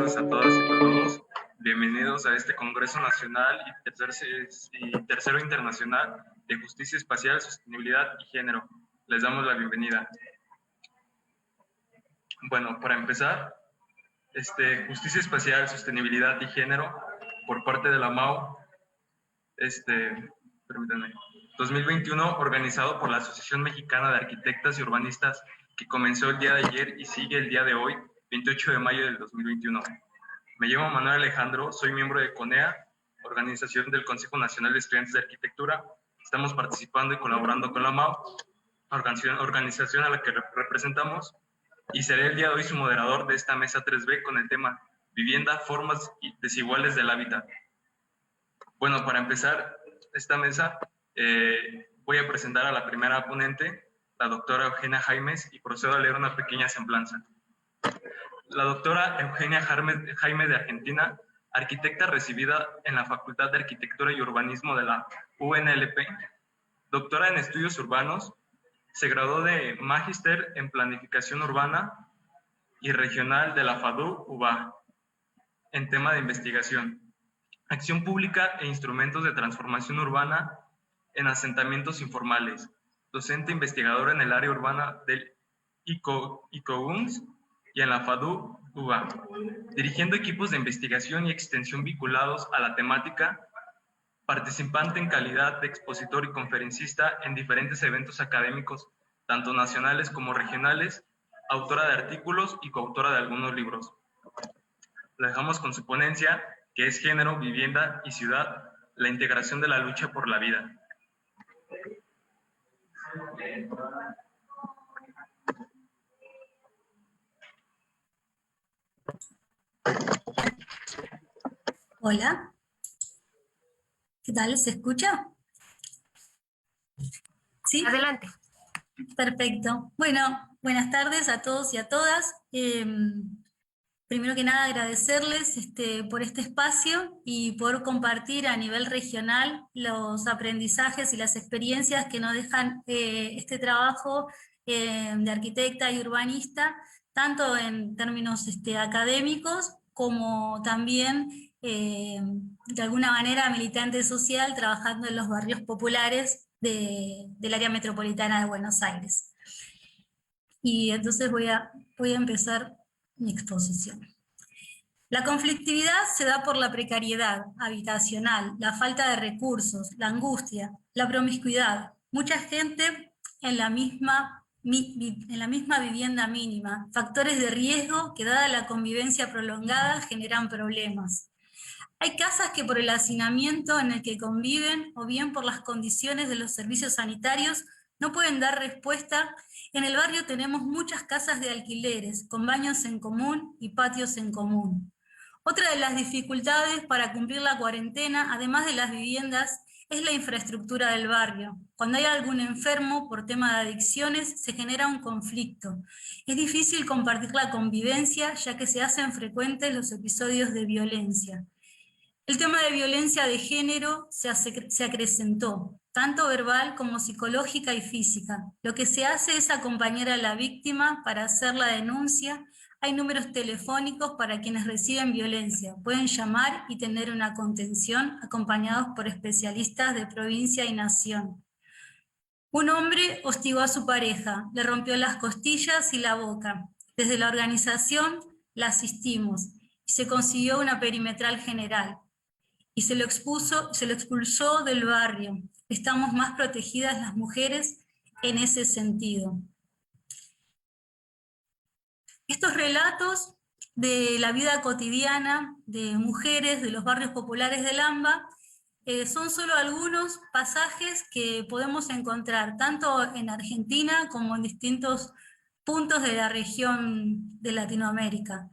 tardes a todas y todos. Bienvenidos a este Congreso Nacional y Tercero Internacional de Justicia Espacial, Sostenibilidad y Género. Les damos la bienvenida. Bueno, para empezar, Justicia Espacial, Sostenibilidad y Género, por parte de la MAU, permítanme, 2021, organizado por la Asociación Mexicana de Arquitectas y Urbanistas, que comenzó el día de ayer y sigue el día de hoy, 28 de mayo del 2021. Me llamo Manuel Alejandro, soy miembro de CONEA, organización del Consejo Nacional de Estudiantes de Arquitectura. Estamos participando y colaborando con la MAU, organización a la que representamos, y seré el día de hoy su moderador de esta mesa 3B con el tema Vivienda, formas desiguales del hábitat. Bueno, para empezar esta mesa, voy a presentar a la primera ponente, la doctora Eugenia Jaimes, y procedo a leer una pequeña semblanza. La doctora Eugenia Jaimes de Argentina, arquitecta recibida en la Facultad de Arquitectura y Urbanismo de la UNLP, doctora en Estudios Urbanos, se graduó de Magíster en Planificación Urbana y Regional de la FADU-UBA en tema de investigación, acción pública e instrumentos de transformación urbana en asentamientos informales, docente investigadora en el área urbana del ICOUNS y en la FADU-UBA, dirigiendo equipos de investigación y extensión vinculados a la temática, participante en calidad de expositor y conferencista en diferentes eventos académicos, tanto nacionales como regionales, autora de artículos y coautora de algunos libros. La dejamos con su ponencia, que es Género, Vivienda y Ciudad, la integración de la lucha por la vida. Hola, ¿qué tal? ¿Se escucha? ¿Sí? Adelante. Perfecto. Bueno, buenas tardes a todos y a todas. Primero que nada agradecerles por este espacio y por compartir a nivel regional los aprendizajes y las experiencias que nos dejan este trabajo de arquitecta y urbanista, tanto en términos académicos como también de alguna manera militante social trabajando en los barrios populares del área metropolitana de Buenos Aires. Y entonces voy a empezar mi exposición. La conflictividad se da por la precariedad habitacional, la falta de recursos, la angustia, la promiscuidad. Mucha gente en la misma vivienda mínima, factores de riesgo que dada la convivencia prolongada generan problemas. Hay casas que por el hacinamiento en el que conviven o bien por las condiciones de los servicios sanitarios no pueden dar respuesta. En el barrio tenemos muchas casas de alquileres, con baños en común y patios en común. Otra de las dificultades para cumplir la cuarentena, además de las viviendas, es la infraestructura del barrio. Cuando hay algún enfermo por tema de adicciones, se genera un conflicto. Es difícil compartir la convivencia, ya que se hacen frecuentes los episodios de violencia. El tema de violencia de género se acrecentó, tanto verbal como psicológica y física. Lo que se hace es acompañar a la víctima para hacer la denuncia. Hay números telefónicos para quienes reciben violencia. Pueden llamar y tener una contención acompañados por especialistas de provincia y nación. Un hombre hostigó a su pareja, le rompió las costillas y la boca. Desde la organización la asistimos y se consiguió una perimetral general. Y se lo expulsó del barrio. Estamos más protegidas las mujeres en ese sentido. Estos relatos de la vida cotidiana de mujeres de los barrios populares del AMBA son solo algunos pasajes que podemos encontrar tanto en Argentina como en distintos puntos de la región de Latinoamérica.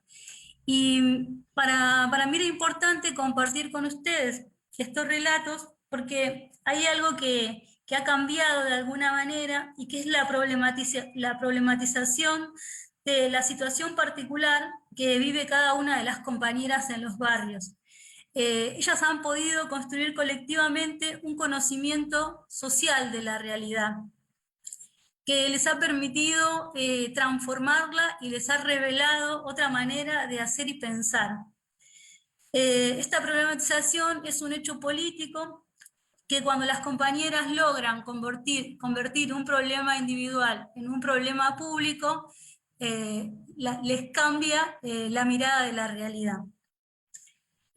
Y para mí era importante compartir con ustedes estos relatos porque hay algo que ha cambiado de alguna manera y que es la problematización de la situación particular que vive cada una de las compañeras en los barrios. Ellas han podido construir colectivamente un conocimiento social de la realidad. que les ha permitido transformarla y les ha revelado otra manera de hacer y pensar. Esta problematización es un hecho político que cuando las compañeras logran convertir un problema individual en un problema público, les cambia la mirada de la realidad.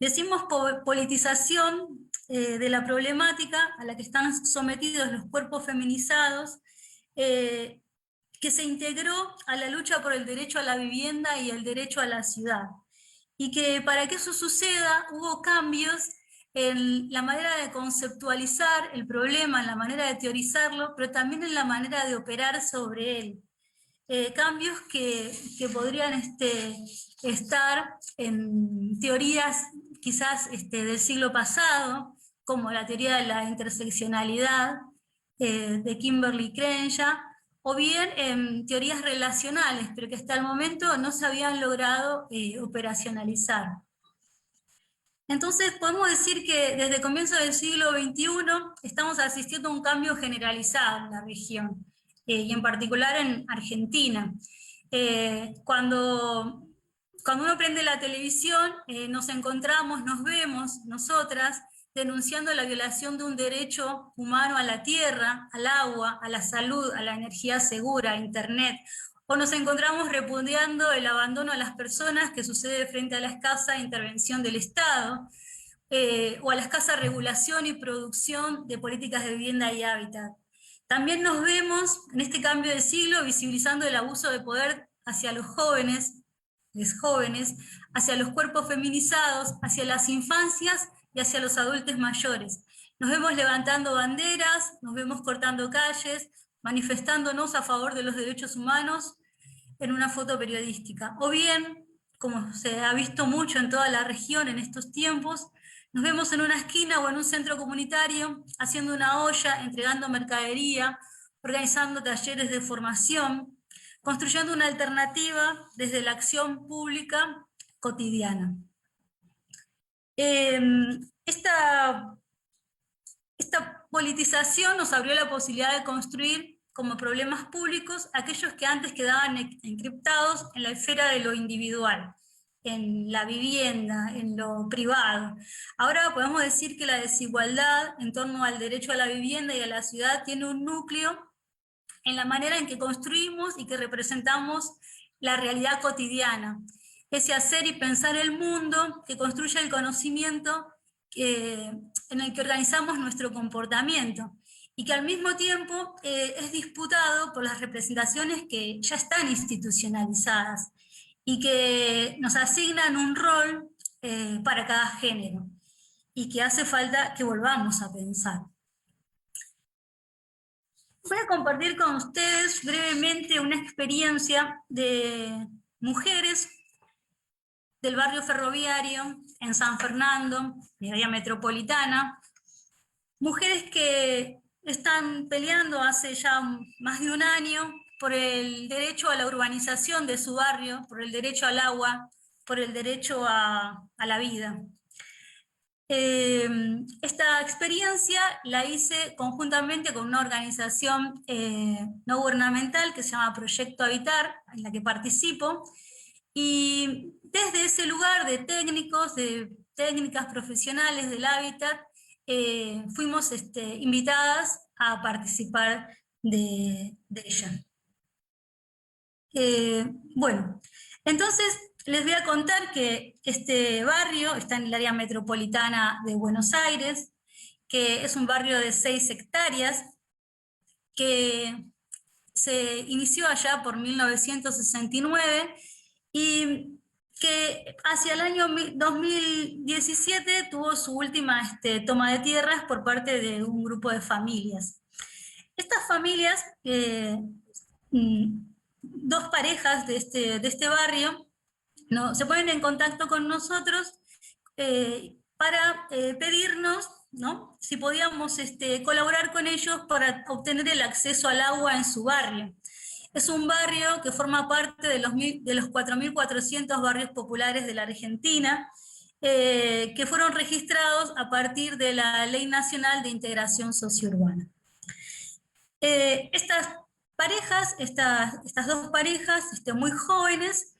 Decimos politización de la problemática a la que están sometidos los cuerpos feminizados, que se integró a la lucha por el derecho a la vivienda y el derecho a la ciudad. Y que para que eso suceda hubo cambios en la manera de conceptualizar el problema, en la manera de teorizarlo, pero también en la manera de operar sobre él. Cambios que podrían estar en teorías quizás del siglo pasado, como la teoría de la interseccionalidad de Kimberly Crenshaw, o bien en teorías relacionales, pero que hasta el momento no se habían logrado operacionalizar. Entonces podemos decir que desde el comienzo del siglo XXI estamos asistiendo a un cambio generalizado en la región, y en particular en Argentina. Cuando uno prende la televisión, nos encontramos, nos vemos, nosotras, denunciando la violación de un derecho humano a la tierra, al agua, a la salud, a la energía segura, a Internet, o nos encontramos repudiando el abandono a las personas que sucede frente a la escasa intervención del Estado, o a la escasa regulación y producción de políticas de vivienda y hábitat. También nos vemos en este cambio de siglo visibilizando el abuso de poder hacia los jóvenes, hacia los cuerpos feminizados, hacia las infancias y hacia los adultos mayores. Nos vemos levantando banderas, nos vemos cortando calles, manifestándonos a favor de los derechos humanos en una foto periodística. O bien, como se ha visto mucho en toda la región en estos tiempos, nos vemos en una esquina o en un centro comunitario haciendo una olla, entregando mercadería, organizando talleres de formación, construyendo una alternativa desde la acción pública cotidiana. Esta politización nos abrió la posibilidad de construir como problemas públicos aquellos que antes quedaban encriptados en la esfera de lo individual, en la vivienda, en lo privado. Ahora podemos decir que la desigualdad en torno al derecho a la vivienda y a la ciudad tiene un núcleo en la manera en que construimos y que representamos la realidad cotidiana, ese hacer y pensar el mundo que construye el conocimiento en el que organizamos nuestro comportamiento, y que al mismo tiempo es disputado por las representaciones que ya están institucionalizadas y que nos asignan un rol para cada género, y que hace falta que volvamos a pensar. Voy a compartir con ustedes brevemente una experiencia de mujeres del barrio ferroviario en San Fernando, de área metropolitana, mujeres que están peleando hace ya más de un año por el derecho a la urbanización de su barrio, por el derecho al agua, por el derecho a la vida. Esta experiencia la hice conjuntamente con una organización no gubernamental que se llama Proyecto Habitar, en la que participo, y desde ese lugar de técnicos, de técnicas profesionales del hábitat, fuimos invitadas a participar de ella. Bueno, entonces les voy a contar que este barrio está en el área metropolitana de Buenos Aires, que es un barrio de 6 hectáreas, que se inició allá por 1969 y que hacia el año 2017 tuvo su última toma de tierras por parte de un grupo de familias. Estas familias, dos parejas de este barrio, se ponen en contacto con nosotros para pedirnos, ¿no?, si podíamos colaborar con ellos para obtener el acceso al agua en su barrio. Es un barrio que forma parte de los 4.400 barrios populares de la Argentina, que fueron registrados a partir de la Ley Nacional de Integración Sociourbana. Estas parejas, estas dos parejas muy jóvenes,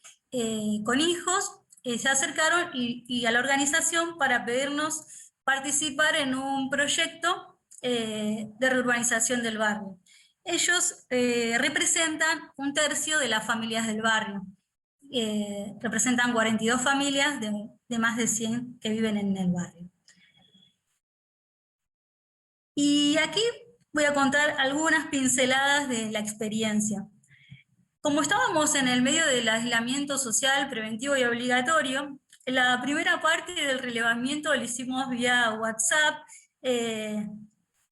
con hijos, se acercaron y a la organización para pedirnos participar en un proyecto de reurbanización del barrio. Ellos representan un tercio de las familias del barrio. Representan 42 familias de más de 100 que viven en el barrio. Y aquí voy a contar algunas pinceladas de la experiencia. Como estábamos en el medio del aislamiento social preventivo y obligatorio, la primera parte del relevamiento lo hicimos vía WhatsApp,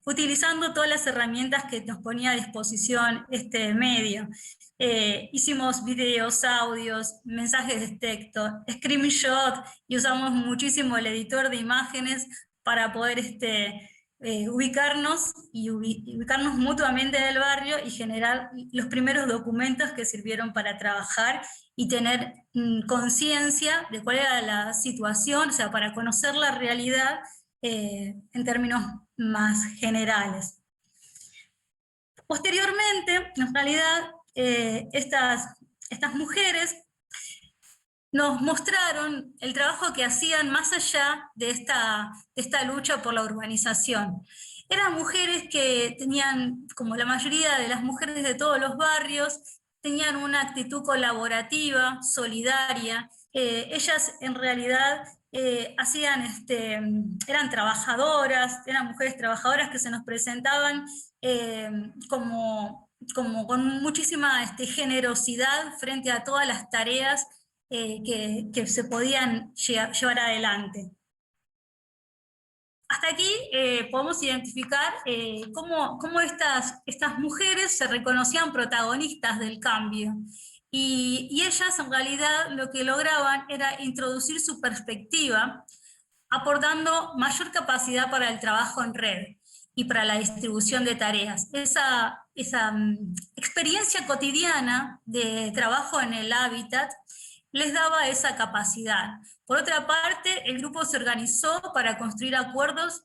utilizando todas las herramientas que nos ponía a disposición este medio. Hicimos videos, audios, mensajes de texto, screenshot, y usamos muchísimo el editor de imágenes para poder ubicarnos mutuamente en el barrio y generar los primeros documentos que sirvieron para trabajar y tener conciencia de cuál era la situación, o sea, para conocer la realidad en términos más generales. Posteriormente, en realidad, estas mujeres nos mostraron el trabajo que hacían más allá de esta lucha por la urbanización. Eran mujeres que tenían, como la mayoría de las mujeres de todos los barrios, tenían una actitud colaborativa, solidaria. Ellas en realidad eran trabajadoras, eran mujeres trabajadoras que se nos presentaban como con muchísima generosidad frente a todas las tareas que se podían llevar adelante. Hasta aquí podemos identificar cómo estas mujeres se reconocían protagonistas del cambio. Y ellas en realidad lo que lograban era introducir su perspectiva, aportando mayor capacidad para el trabajo en red y para la distribución de tareas. Esa experiencia cotidiana de trabajo en el hábitat les daba esa capacidad. Por otra parte, el grupo se organizó para construir acuerdos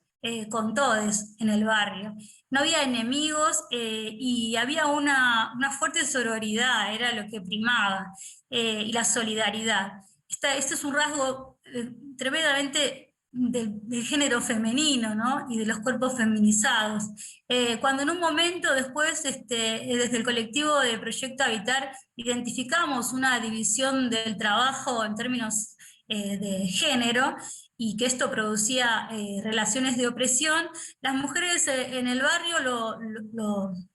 con todos en el barrio. No había enemigos y había una fuerte sororidad, era lo que primaba, y la solidaridad. Este es un rasgo tremendamente del género femenino, ¿no? Y de los cuerpos feminizados. Cuando en un momento después, desde el colectivo de Proyecto Habitar, identificamos una división del trabajo en términos de género, y que esto producía relaciones de opresión, las mujeres en el barrio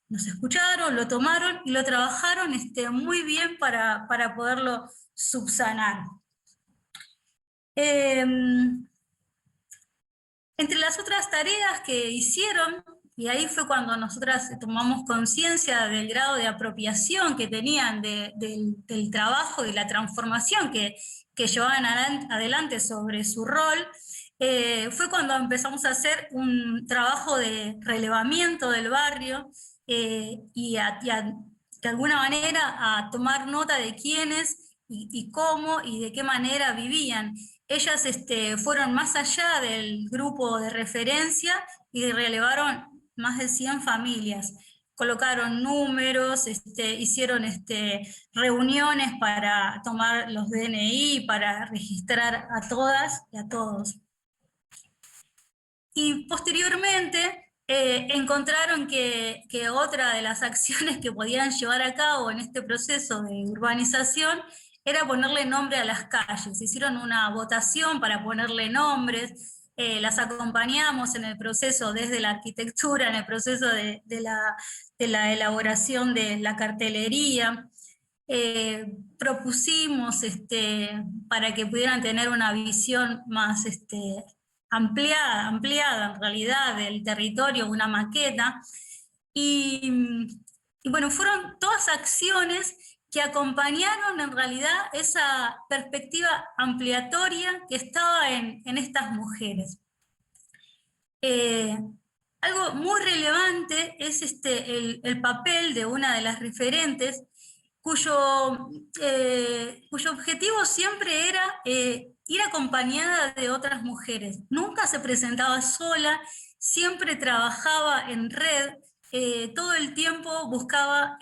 nos escucharon, lo tomaron y lo trabajaron muy bien para poderlo subsanar. Entre las otras tareas que hicieron, y ahí fue cuando nosotras tomamos conciencia del grado de apropiación que tenían del trabajo y la transformación que llevaban adelante sobre su rol, fue cuando empezamos a hacer un trabajo de relevamiento del barrio y de alguna manera a tomar nota de quiénes y cómo y de qué manera vivían. Ellas fueron más allá del grupo de referencia y relevaron más de 100 familias. Colocaron números, hicieron reuniones para tomar los DNI, para registrar a todas y a todos. Y posteriormente encontraron que otra de las acciones que podían llevar a cabo en este proceso de urbanización era ponerle nombre a las calles. Hicieron una votación para ponerle nombres, las acompañamos en el proceso desde la arquitectura, en el proceso de la elaboración de la cartelería. Propusimos para que pudieran tener una visión más ampliada en realidad del territorio, una maqueta. Y bueno, fueron todas acciones que acompañaron en realidad esa perspectiva ampliatoria que estaba en estas mujeres. Algo muy relevante es el papel de una de las referentes, cuyo objetivo siempre era ir acompañada de otras mujeres. Nunca se presentaba sola, siempre trabajaba en red, todo el tiempo buscaba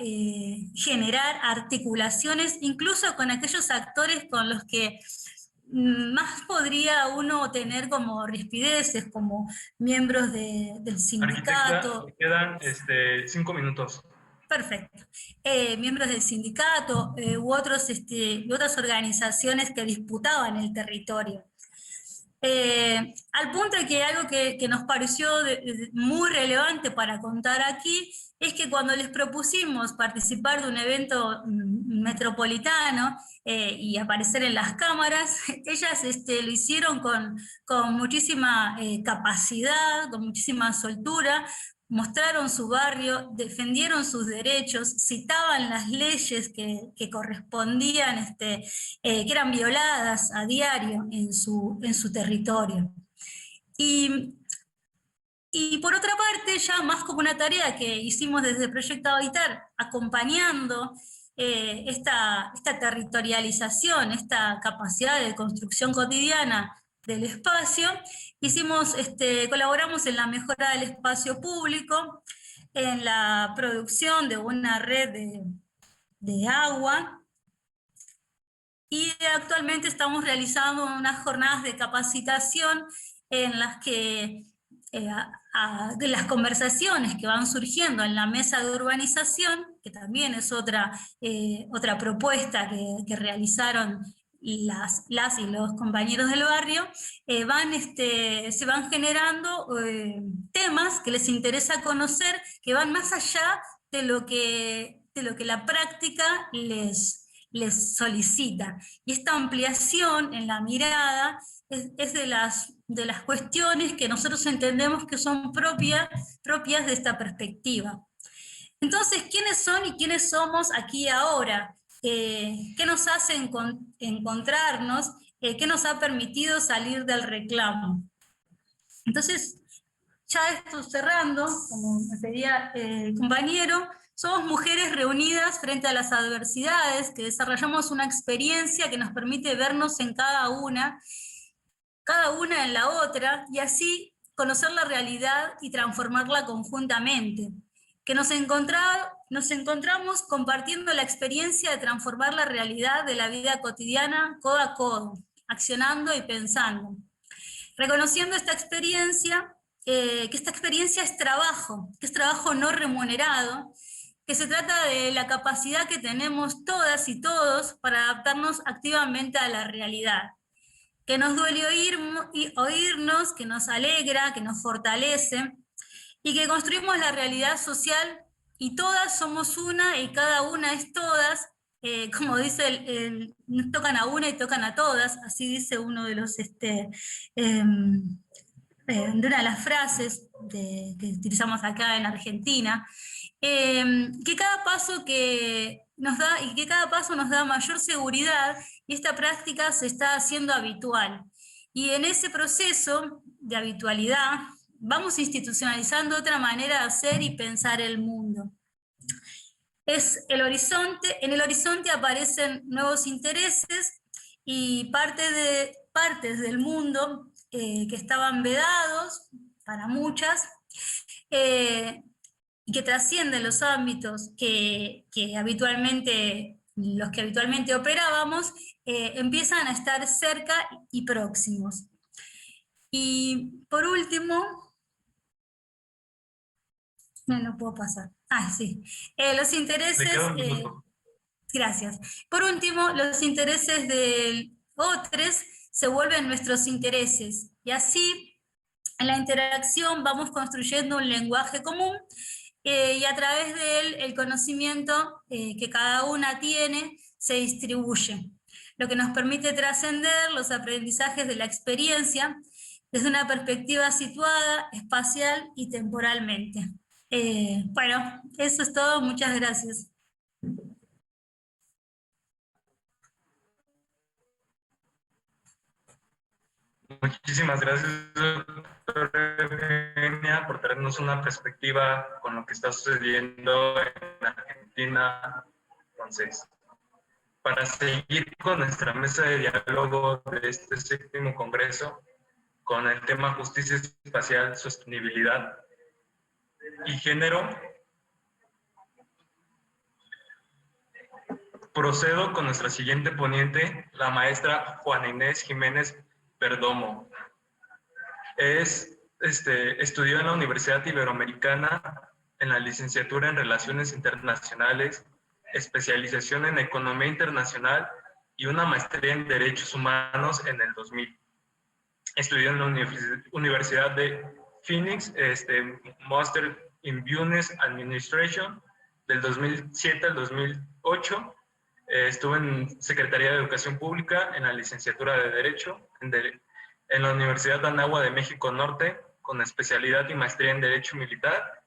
generar articulaciones, incluso con aquellos actores con los que más podría uno tener como rispideces, como miembros del Arquitecta, sindicato. me quedan 5 minutos. Perfecto. Miembros del sindicato u otras organizaciones que disputaban el territorio. Al punto de que algo que nos pareció muy relevante para contar aquí es que cuando les propusimos participar de un evento metropolitano y aparecer en las cámaras, ellas lo hicieron con muchísima capacidad, con muchísima soltura, mostraron su barrio, defendieron sus derechos, citaban las leyes que correspondían, que eran violadas a diario en su territorio. Y por otra parte, ya más como una tarea que hicimos desde Proyecto Habitar, acompañando esta territorialización, esta capacidad de construcción cotidiana del espacio, colaboramos en la mejora del espacio público, en la producción de una red de agua, y actualmente estamos realizando unas jornadas de capacitación en las que de las conversaciones que van surgiendo en la mesa de urbanización, que también es otra propuesta que realizaron las y los compañeros del barrio, se van generando temas que les interesa conocer, que van más allá de lo que la práctica les solicita. Y esta ampliación en la mirada es de las cuestiones que nosotros entendemos que son propias de esta perspectiva. Entonces, ¿quiénes son y quiénes somos aquí y ahora? ¿Qué nos hace encontrarnos? ¿Qué nos ha permitido salir del reclamo? Entonces, ya esto cerrando, como me pedía el compañero, somos mujeres reunidas frente a las adversidades, que desarrollamos una experiencia que nos permite vernos en cada una en la otra, y así conocer la realidad y transformarla conjuntamente. Que nos encontramos compartiendo la experiencia de transformar la realidad de la vida cotidiana codo a codo, accionando y pensando. Reconociendo esta experiencia, que esta experiencia es trabajo, que es trabajo no remunerado, que se trata de la capacidad que tenemos todas y todos para adaptarnos activamente a la realidad, que nos duele oírnos, que nos alegra, que nos fortalece, y que construimos la realidad social, y todas somos una y cada una es todas, como dice nos tocan a una y tocan a todas, así dice uno de los de una de las frases que utilizamos acá en Argentina, que cada paso nos da mayor seguridad, y esta práctica se está haciendo habitual. Y en ese proceso de habitualidad vamos institucionalizando otra manera de hacer y pensar el mundo. En el horizonte aparecen nuevos intereses y partes del mundo que estaban vedados para muchas, y que trascienden los ámbitos los que habitualmente operábamos, empiezan a estar cerca y próximos. Y por último, no puedo pasar. Sí. Los intereses. Gracias. Por último, los intereses del otros se vuelven nuestros intereses. Y así, en la interacción, vamos construyendo un lenguaje común, y a través de él el conocimiento que cada una tiene se distribuye, lo que nos permite trascender los aprendizajes de la experiencia desde una perspectiva situada espacial y temporalmente. Bueno, eso es todo. Muchas gracias. Muchísimas gracias, doctora Eugenia, por traernos una perspectiva con lo que está sucediendo en Argentina. Entonces, para seguir con nuestra mesa de diálogo de este 7º Congreso, con el tema justicia espacial, sostenibilidad y género, Procedo con nuestra siguiente ponente, la maestra Juana Inés Jiménez Perdomo. Estudió en la Universidad Iberoamericana en la licenciatura en Relaciones Internacionales, especialización en Economía Internacional y una maestría en Derechos Humanos en el 2000. Estudió en la Universidad de Phoenix, Master in Business Administration, del 2007 al 2008. Estuvo en Secretaría de Educación Pública, en la licenciatura de Derecho, en la Universidad de Anáhuac de México Norte, con especialidad y maestría en Derecho Militar,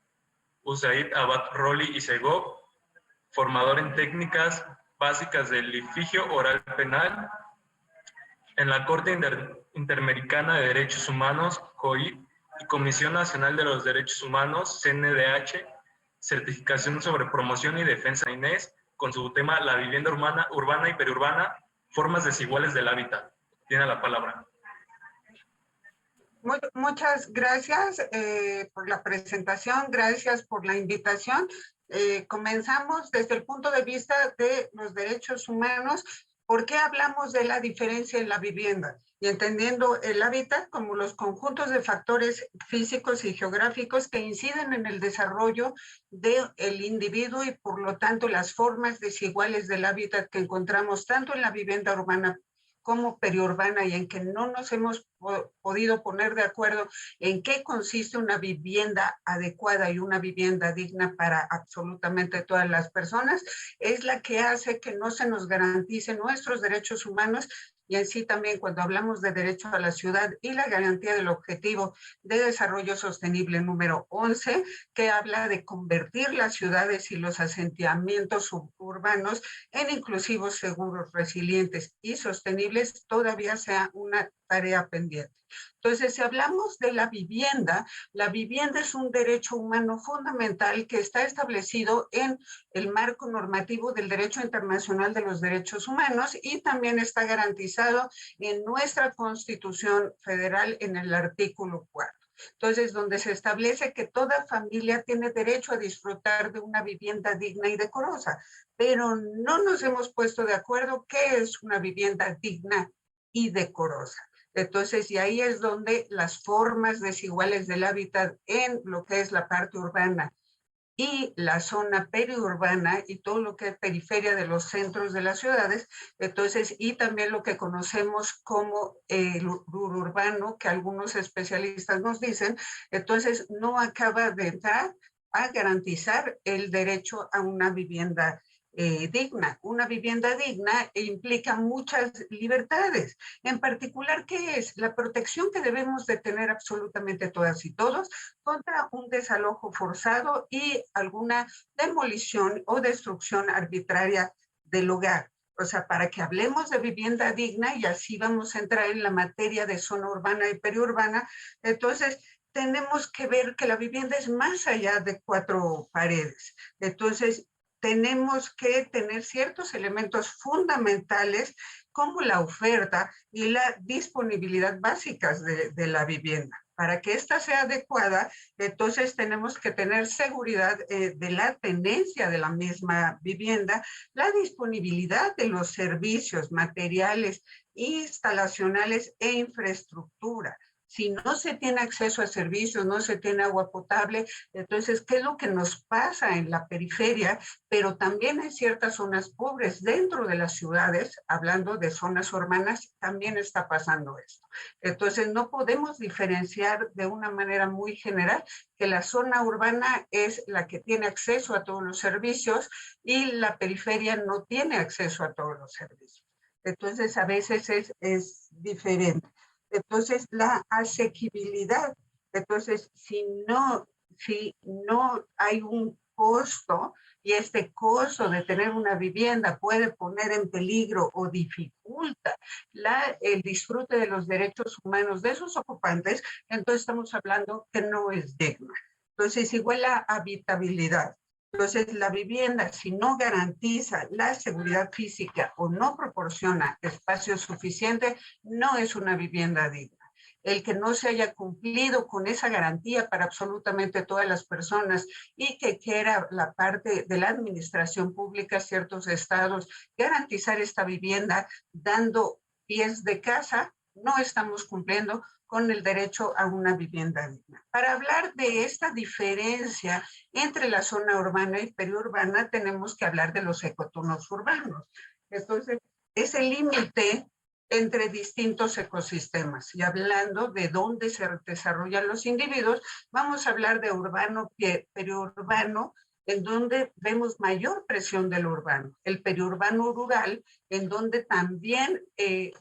USAID Abad Rolli y Segov, formador en técnicas básicas del litigio oral penal, en la Corte Interamericana de Derechos Humanos, COID, y Comisión Nacional de los Derechos Humanos, CNDH, certificación sobre promoción y defensa Inés, con su tema La vivienda urbana y periurbana, formas desiguales del hábitat. Tiene la palabra. Muchas gracias por la presentación, gracias por la invitación. Comenzamos desde el punto de vista de los derechos humanos. ¿Por qué hablamos de la diferencia en la vivienda? Y entendiendo el hábitat como los conjuntos de factores físicos y geográficos que inciden en el desarrollo del individuo y por lo tanto las formas desiguales del hábitat que encontramos tanto en la vivienda urbana como periurbana, y en que no nos hemos podido poner de acuerdo en qué consiste una vivienda adecuada y una vivienda digna para absolutamente todas las personas, es la que hace que no se nos garanticen nuestros derechos humanos. Y en sí también cuando hablamos de derecho a la ciudad y la garantía del objetivo de desarrollo sostenible número 11, que habla de convertir las ciudades y los asentamientos suburbanos en inclusivos, seguros, resilientes y sostenibles, todavía sea una tarea pendiente. Entonces, si hablamos de la vivienda es un derecho humano fundamental que está establecido en el marco normativo del derecho internacional de los derechos humanos y también está garantizado en nuestra Constitución Federal en el artículo 4. Entonces, donde se establece que toda familia tiene derecho a disfrutar de una vivienda digna y decorosa, pero no nos hemos puesto de acuerdo qué es una vivienda digna y decorosa. Entonces, y ahí es donde las formas desiguales del hábitat en lo que es la parte urbana y la zona periurbana y todo lo que es periferia de los centros de las ciudades, entonces, y también lo que conocemos como el urbano, que algunos especialistas nos dicen, entonces no acaba de entrar a garantizar el derecho a una vivienda digna. Una vivienda digna implica muchas libertades. En particular, ¿qué es? La protección que debemos de tener absolutamente todas y todos contra un desalojo forzado y alguna demolición o destrucción arbitraria del hogar. O sea, para que hablemos de vivienda digna, y así vamos a entrar en la materia de zona urbana y periurbana, entonces tenemos que ver que la vivienda es más allá de 4 paredes. Entonces, tenemos que tener ciertos elementos fundamentales como la oferta y la disponibilidad básicas de la vivienda. Para que ésta sea adecuada, entonces tenemos que tener seguridad de la tenencia de la misma vivienda, la disponibilidad de los servicios materiales, instalacionales e infraestructura. Si no se tiene acceso a servicios, no se tiene agua potable, entonces, ¿qué es lo que nos pasa en la periferia? Pero también en ciertas zonas pobres dentro de las ciudades, hablando de zonas urbanas, también está pasando esto. Entonces, no podemos diferenciar de una manera muy general que la zona urbana es la que tiene acceso a todos los servicios y la periferia no tiene acceso a todos los servicios. Entonces, a veces es diferente. Entonces, la asequibilidad. Entonces, si no hay un costo, y este costo de tener una vivienda puede poner en peligro o dificulta el disfrute de los derechos humanos de sus ocupantes, entonces estamos hablando que no es digna. Entonces, igual la habitabilidad. Entonces, la vivienda, si no garantiza la seguridad física o no proporciona espacio suficiente, no es una vivienda digna. el que no se haya cumplido con esa garantía para absolutamente todas las personas y que quiera la parte de la administración pública, ciertos estados, garantizar esta vivienda dando pies de casa, no estamos cumpliendo con el derecho a una vivienda digna. Para hablar de esta diferencia entre la zona urbana y periurbana, tenemos que hablar de los ecoturnos urbanos. Entonces, es el límite entre distintos ecosistemas. Y hablando de dónde se desarrollan los individuos, vamos a hablar de urbano, periurbano, en donde vemos mayor presión del urbano. El periurbano rural, en donde también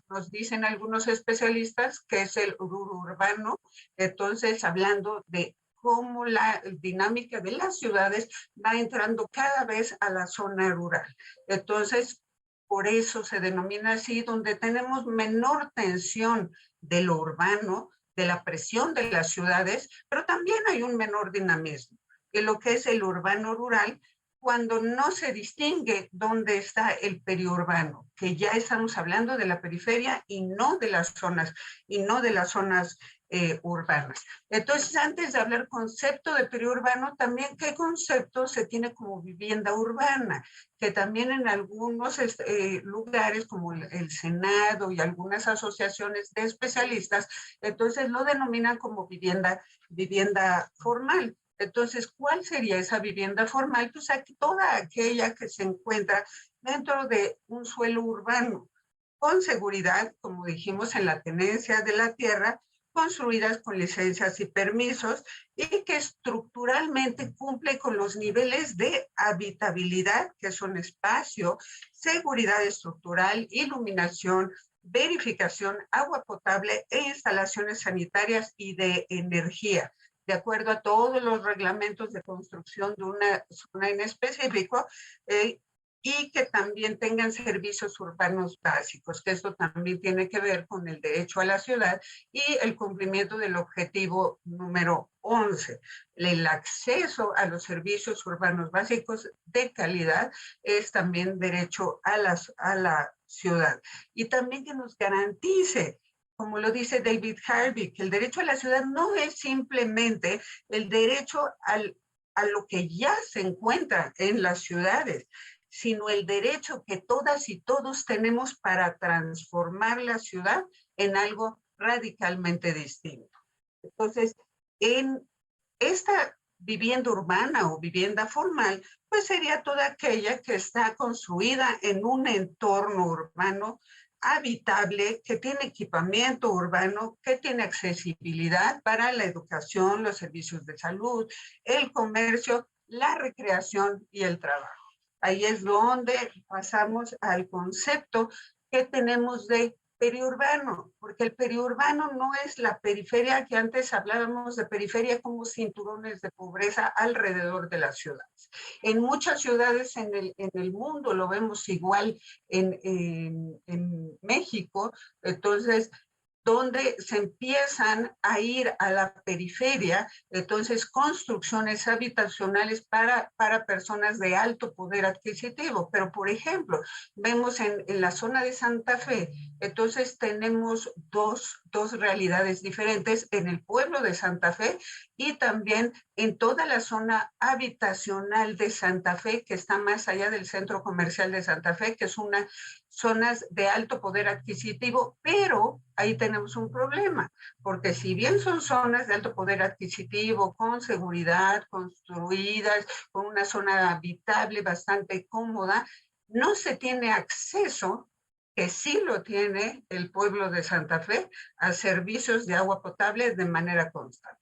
nos dicen algunos especialistas que es el urbano. Entonces, hablando de cómo la dinámica de las ciudades va entrando cada vez a la zona rural. Entonces, por eso se denomina así, donde tenemos menor tensión de lo urbano, de la presión de las ciudades, pero también hay un menor dinamismo. Y lo que es el urbano rural, cuando no se distingue dónde está el periurbano, que ya estamos hablando de la periferia y no de las zonas, urbanas. Entonces, antes de hablar concepto de periurbano, también qué concepto se tiene como vivienda urbana, que también en algunos lugares como el Senado y algunas asociaciones de especialistas, entonces lo denominan como vivienda formal. Entonces, ¿cuál sería esa vivienda formal? Pues aquí toda aquella que se encuentra dentro de un suelo urbano, con seguridad, como dijimos, en la tenencia de la tierra, construidas con licencias y permisos y que estructuralmente cumple con los niveles de habitabilidad, que son espacio, seguridad estructural, iluminación, verificación, agua potable e instalaciones sanitarias y de energía, de acuerdo a todos los reglamentos de construcción de una zona en específico, y que también tengan servicios urbanos básicos, que esto también tiene que ver con el derecho a la ciudad y el cumplimiento del objetivo número 11. El acceso a los servicios urbanos básicos de calidad es también derecho a la ciudad. Y también que nos garantice, como lo dice David Harvey, que el derecho a la ciudad no es simplemente el derecho a lo que ya se encuentra en las ciudades, sino el derecho que todas y todos tenemos para transformar la ciudad en algo radicalmente distinto. Entonces, en esta vivienda urbana o vivienda formal, pues sería toda aquella que está construida en un entorno urbano habitable, que tiene equipamiento urbano, que tiene accesibilidad para la educación, los servicios de salud, el comercio, la recreación y el trabajo. Ahí es donde pasamos al concepto que tenemos de periurbano, porque el periurbano no es la periferia que antes hablábamos de periferia como cinturones de pobreza alrededor de las ciudades. En muchas ciudades en el mundo lo vemos igual en México, entonces donde se empiezan a ir a la periferia, entonces construcciones habitacionales para personas de alto poder adquisitivo. Pero, por ejemplo, vemos en la zona de Santa Fe, entonces tenemos dos realidades diferentes en el pueblo de Santa Fe y también en toda la zona habitacional de Santa Fe, que está más allá del centro comercial de Santa Fe, que es una zonas de alto poder adquisitivo, pero ahí tenemos un problema, porque si bien son zonas de alto poder adquisitivo, con seguridad, construidas, con una zona habitable bastante cómoda, no se tiene acceso, que sí lo tiene el pueblo de Santa Fe, a servicios de agua potable de manera constante.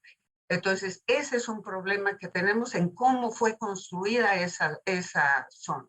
Entonces, ese es un problema que tenemos en cómo fue construida esa zona.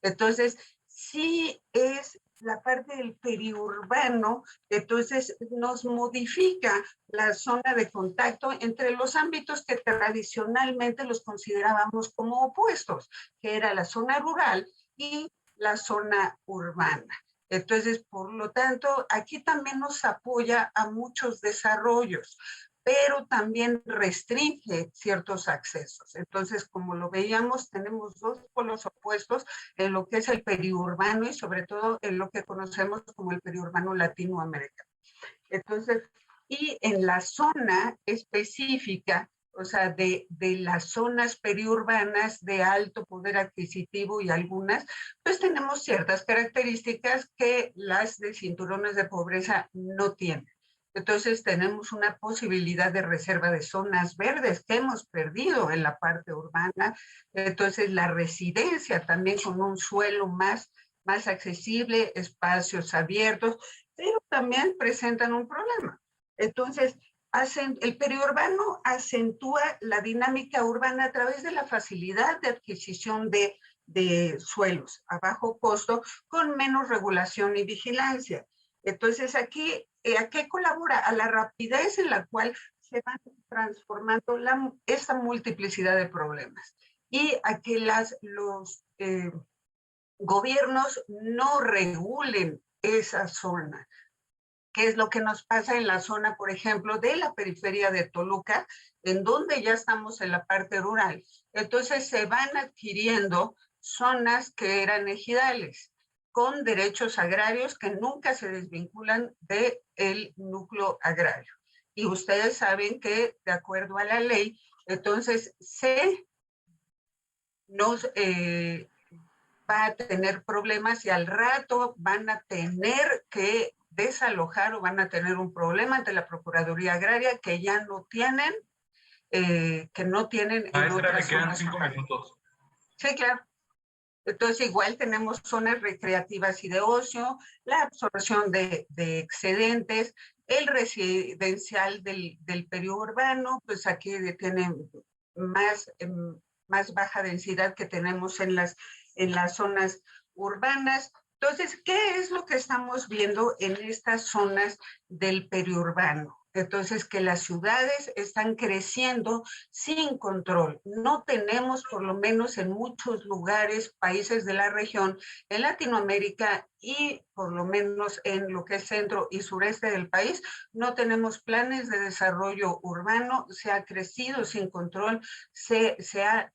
Entonces, sí es la parte del periurbano, entonces nos modifica la zona de contacto entre los ámbitos que tradicionalmente los considerábamos como opuestos, que era la zona rural y la zona urbana. Entonces, por lo tanto, aquí también nos apoya a muchos desarrollos, pero también restringe ciertos accesos. Entonces, como lo veíamos, tenemos dos polos opuestos en lo que es el periurbano y sobre todo en lo que conocemos como el periurbano latinoamericano. Entonces, y en la zona específica, o sea, de las zonas periurbanas de alto poder adquisitivo y algunas, pues tenemos ciertas características que las de cinturones de pobreza no tienen. Entonces tenemos una posibilidad de reserva de zonas verdes que hemos perdido en la parte urbana. Entonces la residencia también con un suelo más accesible, espacios abiertos, pero también presentan un problema. Entonces, el periurbano acentúa la dinámica urbana a través de la facilidad de adquisición de suelos a bajo costo con menos regulación y vigilancia. Entonces, aquí, ¿a qué colabora? A la rapidez en la cual se van transformando esta multiplicidad de problemas y a que los gobiernos no regulen esa zona. ¿Qué es lo que nos pasa en la zona, por ejemplo, de la periferia de Toluca, en donde ya estamos en la parte rural? Entonces se van adquiriendo zonas que eran ejidales, con derechos agrarios que nunca se desvinculan del núcleo agrario. Y ustedes saben que, de acuerdo a la ley, entonces nos va a tener problemas y al rato van a tener que desalojar o van a tener un problema ante la Procuraduría Agraria que ya no tienen, que no tienen en Maestra, otras le quedan zonas. 5 minutos. Sí, claro. Entonces, igual tenemos zonas recreativas y de ocio, la absorción de excedentes, el residencial del periurbano, pues aquí tiene más baja densidad que tenemos en las zonas urbanas. Entonces, ¿qué es lo que estamos viendo en estas zonas del periurbano? Entonces, que las ciudades están creciendo sin control. No tenemos, por lo menos en muchos lugares, países de la región, en Latinoamérica y por lo menos en lo que es centro y sureste del país, no tenemos planes de desarrollo urbano, se ha crecido sin control, se ha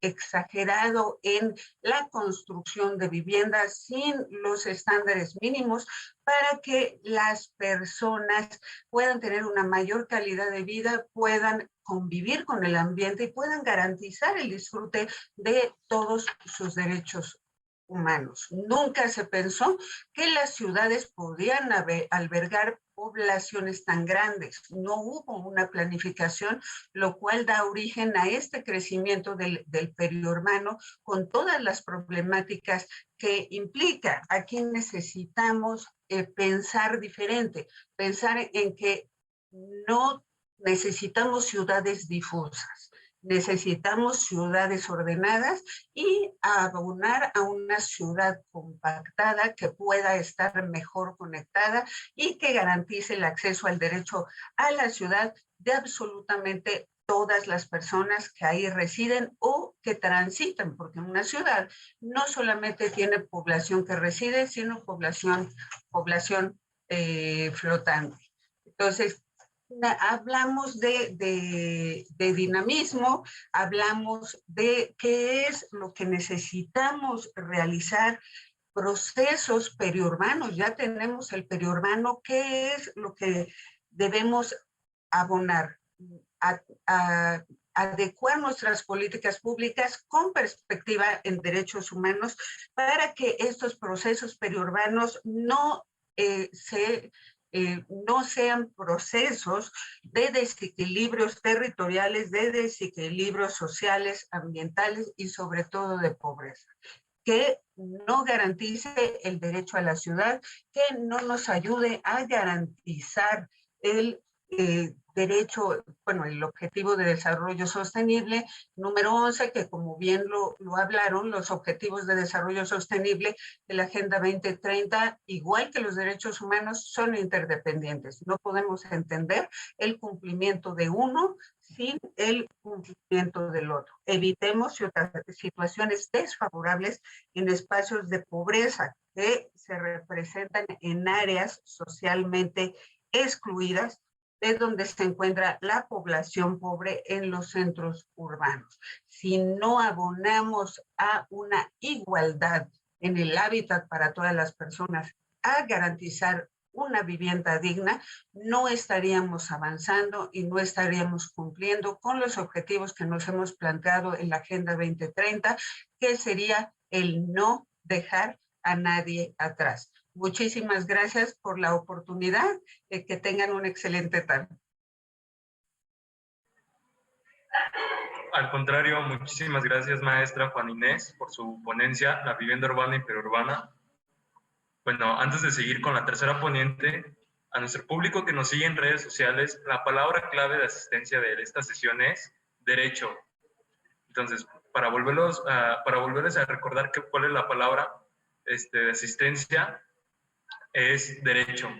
exagerado en la construcción de viviendas sin los estándares mínimos para que las personas puedan tener una mayor calidad de vida, puedan convivir con el ambiente y puedan garantizar el disfrute de todos sus derechos humanos. Nunca se pensó que las ciudades podían albergar poblaciones tan grandes. No hubo una planificación, lo cual da origen a este crecimiento del periurbano con todas las problemáticas que implica. Aquí necesitamos pensar diferente, pensar en que no necesitamos ciudades difusas. Necesitamos ciudades ordenadas y abonar a una ciudad compactada que pueda estar mejor conectada y que garantice el acceso al derecho a la ciudad de absolutamente todas las personas que ahí residen o que transitan, porque una ciudad no solamente tiene población que reside, sino población flotante. Entonces, hablamos de dinamismo, hablamos de qué es lo que necesitamos realizar, procesos periurbanos, ya tenemos el periurbano, qué es lo que debemos abonar, adecuar nuestras políticas públicas con perspectiva en derechos humanos para que estos procesos periurbanos no sean procesos de desequilibrios territoriales, de desequilibrios sociales, ambientales y sobre todo de pobreza, que no garantice el derecho a la ciudad, que no nos ayude a garantizar el derecho, bueno, el objetivo de desarrollo sostenible, número 11, que como bien lo hablaron, los objetivos de desarrollo sostenible de la Agenda 2030, igual que los derechos humanos, son interdependientes. No podemos entender el cumplimiento de uno sin el cumplimiento del otro. Evitemos situaciones desfavorables en espacios de pobreza que se representan en áreas socialmente excluidas, es donde se encuentra la población pobre en los centros urbanos. Si no abonamos a una igualdad en el hábitat para todas las personas, a garantizar una vivienda digna, no estaríamos avanzando y no estaríamos cumpliendo con los objetivos que nos hemos planteado en la Agenda 2030, que sería el no dejar a nadie atrás. Muchísimas gracias por la oportunidad. Que tengan una excelente tarde. Al contrario, muchísimas gracias, maestra Juan Inés, por su ponencia, La vivienda urbana y periurbana. Bueno, antes de seguir con la tercera ponente, a nuestro público que nos sigue en redes sociales, la palabra clave de asistencia de esta sesión es derecho. Entonces, para volverles a recordar cuál es la palabra de asistencia, es derecho.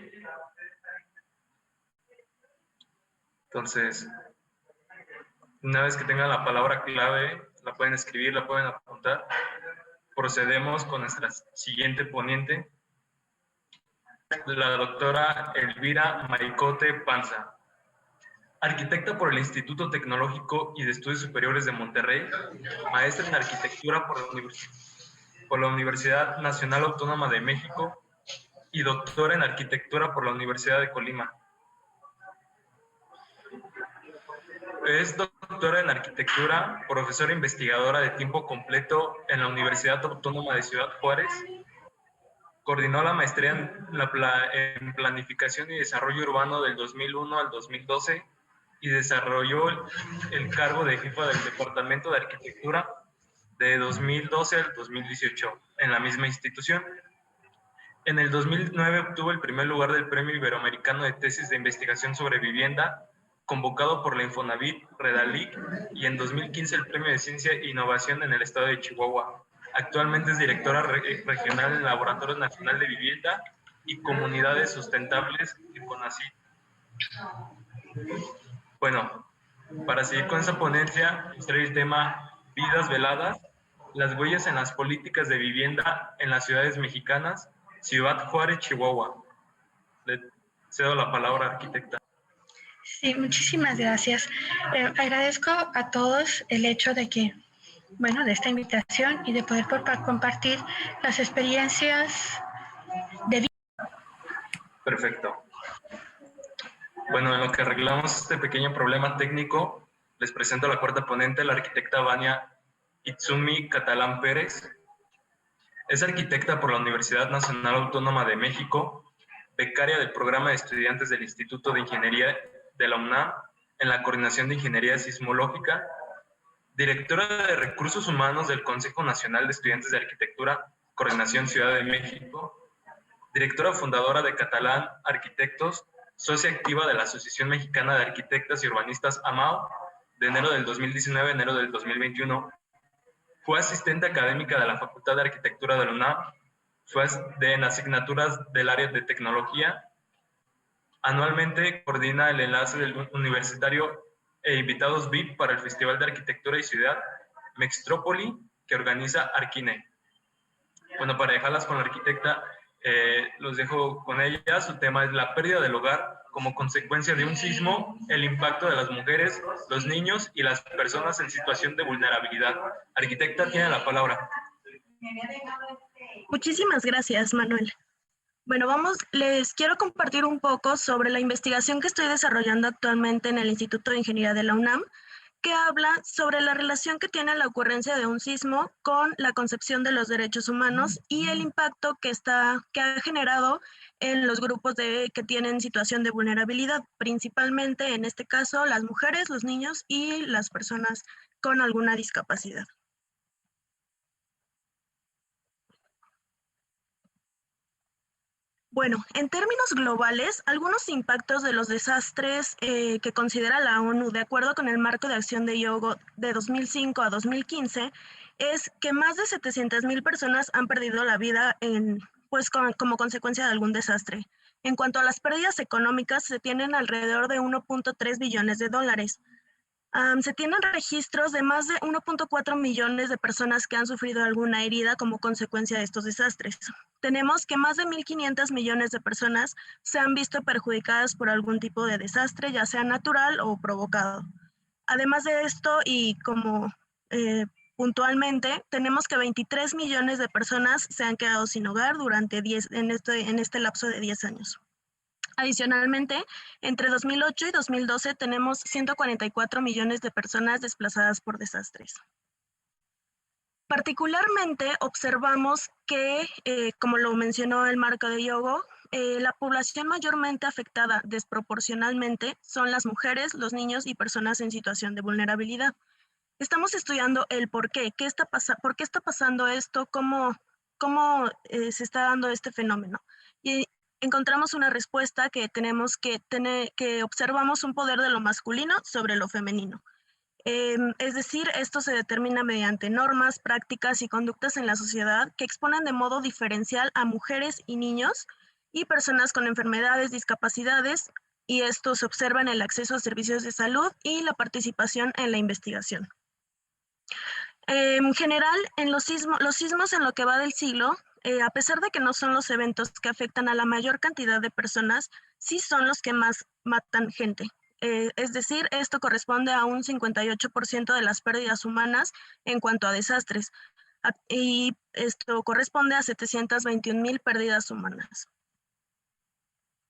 Entonces, una vez que tengan la palabra clave, la pueden escribir, la pueden apuntar. Procedemos con nuestra siguiente ponente, la doctora Elvira Maricote Panza, arquitecta por el Instituto Tecnológico y de Estudios Superiores de Monterrey, maestra en arquitectura por la Universidad Nacional Autónoma de México y doctora en arquitectura por la Universidad de Colima. Es doctora en arquitectura, profesora investigadora de tiempo completo en la Universidad Autónoma de Ciudad Juárez. Coordinó la maestría en planificación y desarrollo urbano del 2001 al 2012 y desarrolló el cargo de jefa del Departamento de Arquitectura de 2012 al 2018 en la misma institución. En el 2009 obtuvo el primer lugar del Premio Iberoamericano de Tesis de Investigación sobre Vivienda, convocado por la Infonavit Redalic, y en 2015 el Premio de Ciencia e Innovación en el estado de Chihuahua. Actualmente es directora regional en el Laboratorio Nacional de Vivienda y Comunidades Sustentables de CONACYT. Bueno, para seguir con esta ponencia, trae el tema Vidas Veladas, las huellas en las políticas de vivienda en las ciudades mexicanas, Ciudad Juárez, Chihuahua. Le cedo la palabra, arquitecta. Sí, muchísimas gracias. Agradezco a todos el hecho de que, de esta invitación y de poder compartir las experiencias de vida. Perfecto. Bueno, en lo que arreglamos este pequeño problema técnico, les presento a la cuarta ponente, la arquitecta Vania Itsumi Catalán Pérez. Es arquitecta por la Universidad Nacional Autónoma de México, becaria del programa de estudiantes del Instituto de Ingeniería de la UNAM en la Coordinación de Ingeniería Sismológica, directora de Recursos Humanos del Consejo Nacional de Estudiantes de Arquitectura, Coordinación Ciudad de México, directora fundadora de Catalán Arquitectos, socia activa de la Asociación Mexicana de Arquitectas y Urbanistas AMAO, de enero del 2019 a enero del 2021. Fue asistente académica de la Facultad de Arquitectura de la UNAM, fue en asignaturas del área de tecnología. Anualmente coordina el enlace del universitario e invitados VIP para el Festival de Arquitectura y Ciudad Mextrópoli, que organiza Arquine. Bueno, para dejarlas con la arquitecta, los dejo con ella. Su tema es la pérdida del hogar como consecuencia de un sismo, el impacto de las mujeres, los niños y las personas en situación de vulnerabilidad. Arquitecta, tiene la palabra. Muchísimas gracias, Manuel. Bueno, les quiero compartir un poco sobre la investigación que estoy desarrollando actualmente en el Instituto de Ingeniería de la UNAM, que habla sobre la relación que tiene la ocurrencia de un sismo con la concepción de los derechos humanos y el impacto que ha generado en los grupos que tienen situación de vulnerabilidad, principalmente en este caso las mujeres, los niños y las personas con alguna discapacidad. Bueno, en términos globales, algunos impactos de los desastres que considera la ONU, de acuerdo con el marco de acción de Hyogo de 2005 a 2015, es que más de 700,000 personas han perdido la vida como consecuencia de algún desastre. En cuanto a las pérdidas económicas, se tienen alrededor de 1.3 billones de dólares. Se tienen registros de más de 1.4 millones de personas que han sufrido alguna herida como consecuencia de estos desastres. Tenemos que más de 1.500 millones de personas se han visto perjudicadas por algún tipo de desastre, ya sea natural o provocado. Además de esto, y como puntualmente, tenemos que 23 millones de personas se han quedado sin hogar durante en este lapso de 10 años. Adicionalmente, entre 2008 y 2012 tenemos 144 millones de personas desplazadas por desastres. Particularmente observamos que, como lo mencionó el marco de Yogo, la población mayormente afectada desproporcionalmente son las mujeres, los niños y personas en situación de vulnerabilidad. Estamos estudiando el por qué, por qué está pasando esto, cómo se está dando este fenómeno. Y encontramos una respuesta que tenemos que observamos un poder de lo masculino sobre lo femenino. Es decir, esto se determina mediante normas, prácticas y conductas en la sociedad que exponen de modo diferencial a mujeres y niños y personas con enfermedades, discapacidades, y esto se observa en el acceso a servicios de salud y la participación en la investigación. En general, en los sismos en lo que va del siglo, a pesar de que no son los eventos que afectan a la mayor cantidad de personas, sí son los que más matan gente. Es decir, esto corresponde a un 58% de las pérdidas humanas en cuanto a desastres, y esto corresponde a 721,000 pérdidas humanas.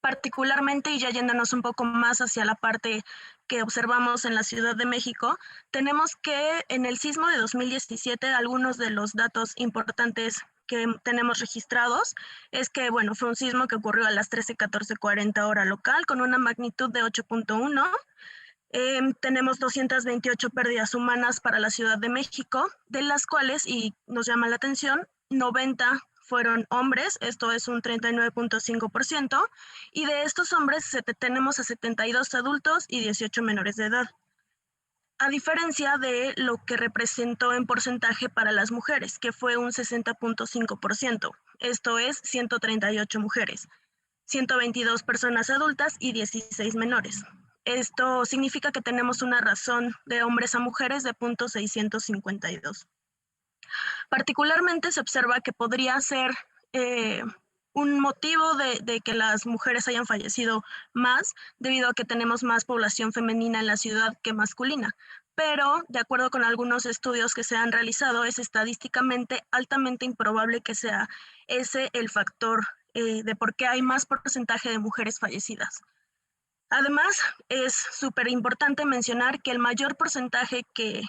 Particularmente, y ya yéndonos un poco más hacia la parte que observamos en la Ciudad de México, tenemos que en el sismo de 2017, algunos de los datos importantes que tenemos registrados es que, bueno, fue un sismo que ocurrió a las 13:14:40 hora local con una magnitud de 8.1. Tenemos 228 pérdidas humanas para la Ciudad de México, de las cuales, y nos llama la atención, 90 fueron hombres, esto es un 39.5%, y de estos hombres tenemos a 72 adultos y 18 menores de edad. A diferencia de lo que representó en porcentaje para las mujeres, que fue un 60.5%. Esto es 138 mujeres, 122 personas adultas y 16 menores. Esto significa que tenemos una razón de hombres a mujeres de 0.652. Particularmente se observa que podría ser un motivo de que las mujeres hayan fallecido más, debido a que tenemos más población femenina en la ciudad que masculina. Pero, de acuerdo con algunos estudios que se han realizado, es estadísticamente altamente improbable que sea ese el factor de por qué hay más porcentaje de mujeres fallecidas. Además, es súper importante mencionar que el mayor porcentaje que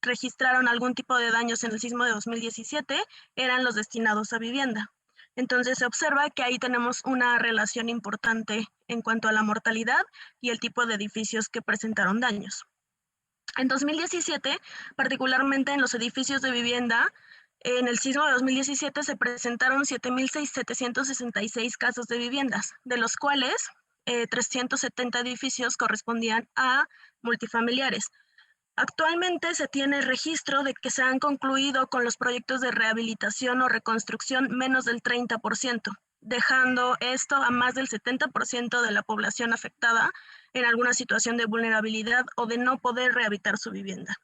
registraron algún tipo de daños en el sismo de 2017 eran los destinados a vivienda. Entonces se observa que ahí tenemos una relación importante en cuanto a la mortalidad y el tipo de edificios que presentaron daños. En 2017, particularmente en los edificios de vivienda, en el sismo de 2017 se presentaron 7,766 casos de viviendas, de los cuales 370 edificios correspondían a multifamiliares. Actualmente se tiene registro de que se han concluido con los proyectos de rehabilitación o reconstrucción menos del 30%, dejando esto a más del 70% de la población afectada en alguna situación de vulnerabilidad o de no poder rehabilitar su vivienda.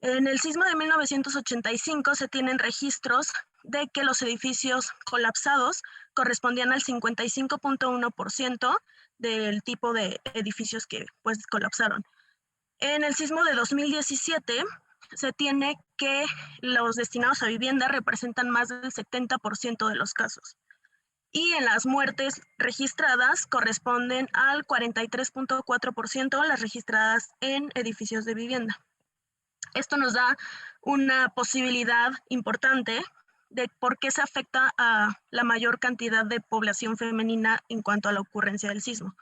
En el sismo de 1985 se tienen registros de que los edificios colapsados correspondían al 55.1% del tipo de edificios que pues colapsaron. En el sismo de 2017 se tiene que los destinados a vivienda representan más del 70% de los casos. Y en las muertes registradas corresponden al 43.4% las registradas en edificios de vivienda. Esto nos da una posibilidad importante de por qué se afecta a la mayor cantidad de población femenina en cuanto a la ocurrencia del sismo.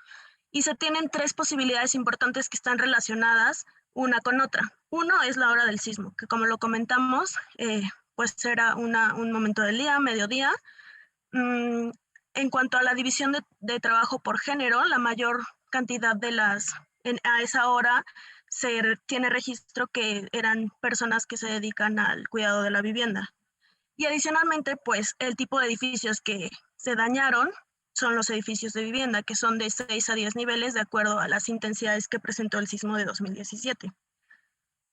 Y se tienen tres posibilidades importantes que están relacionadas una con otra. Uno es la hora del sismo, que como lo comentamos, pues era un momento del día, mediodía. En cuanto a la división de trabajo por género, la mayor cantidad de a esa hora se tiene registro que eran personas que se dedican al cuidado de la vivienda. Y adicionalmente, pues el tipo de edificios que se dañaron son los edificios de vivienda, que son de 6 a 10 niveles de acuerdo a las intensidades que presentó el sismo de 2017.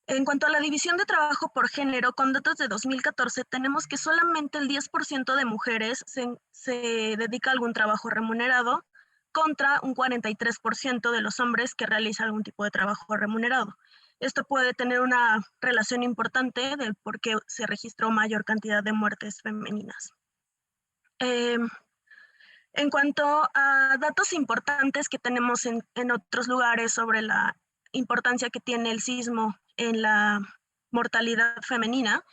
En cuanto a la división de trabajo por género, con datos de 2014, tenemos que solamente el 10% de mujeres se dedica a algún trabajo remunerado, contra un 43% de los hombres que realizan algún tipo de trabajo remunerado. Esto puede tener una relación importante del por qué se registró mayor cantidad de muertes femeninas. En cuanto a datos importantes que tenemos en otros lugares sobre la importancia que tiene el sismo en la mortalidad femenina,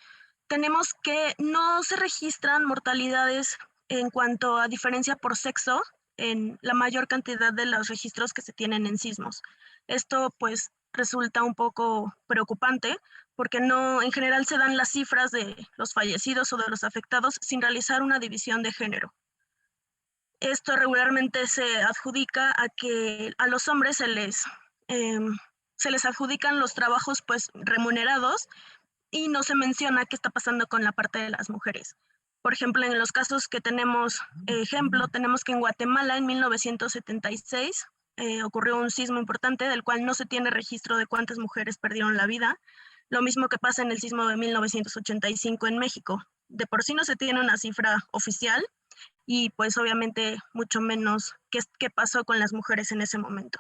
tenemos que no se registran mortalidades en cuanto a diferencia por sexo en la mayor cantidad de los registros que se tienen en sismos. Esto pues resulta un poco preocupante porque no en general se dan las cifras de los fallecidos o de los afectados sin realizar una división de género. Esto regularmente se adjudica a que a los hombres se les adjudican los trabajos pues remunerados y no se menciona qué está pasando con la parte de las mujeres. Por ejemplo, en los casos que tenemos tenemos que en Guatemala en 1976 ocurrió un sismo importante del cual no se tiene registro de cuántas mujeres perdieron la vida. Lo mismo que pasa en el sismo de 1985 en México. De por sí no se tiene una cifra oficial y pues obviamente mucho menos qué pasó con las mujeres en ese momento.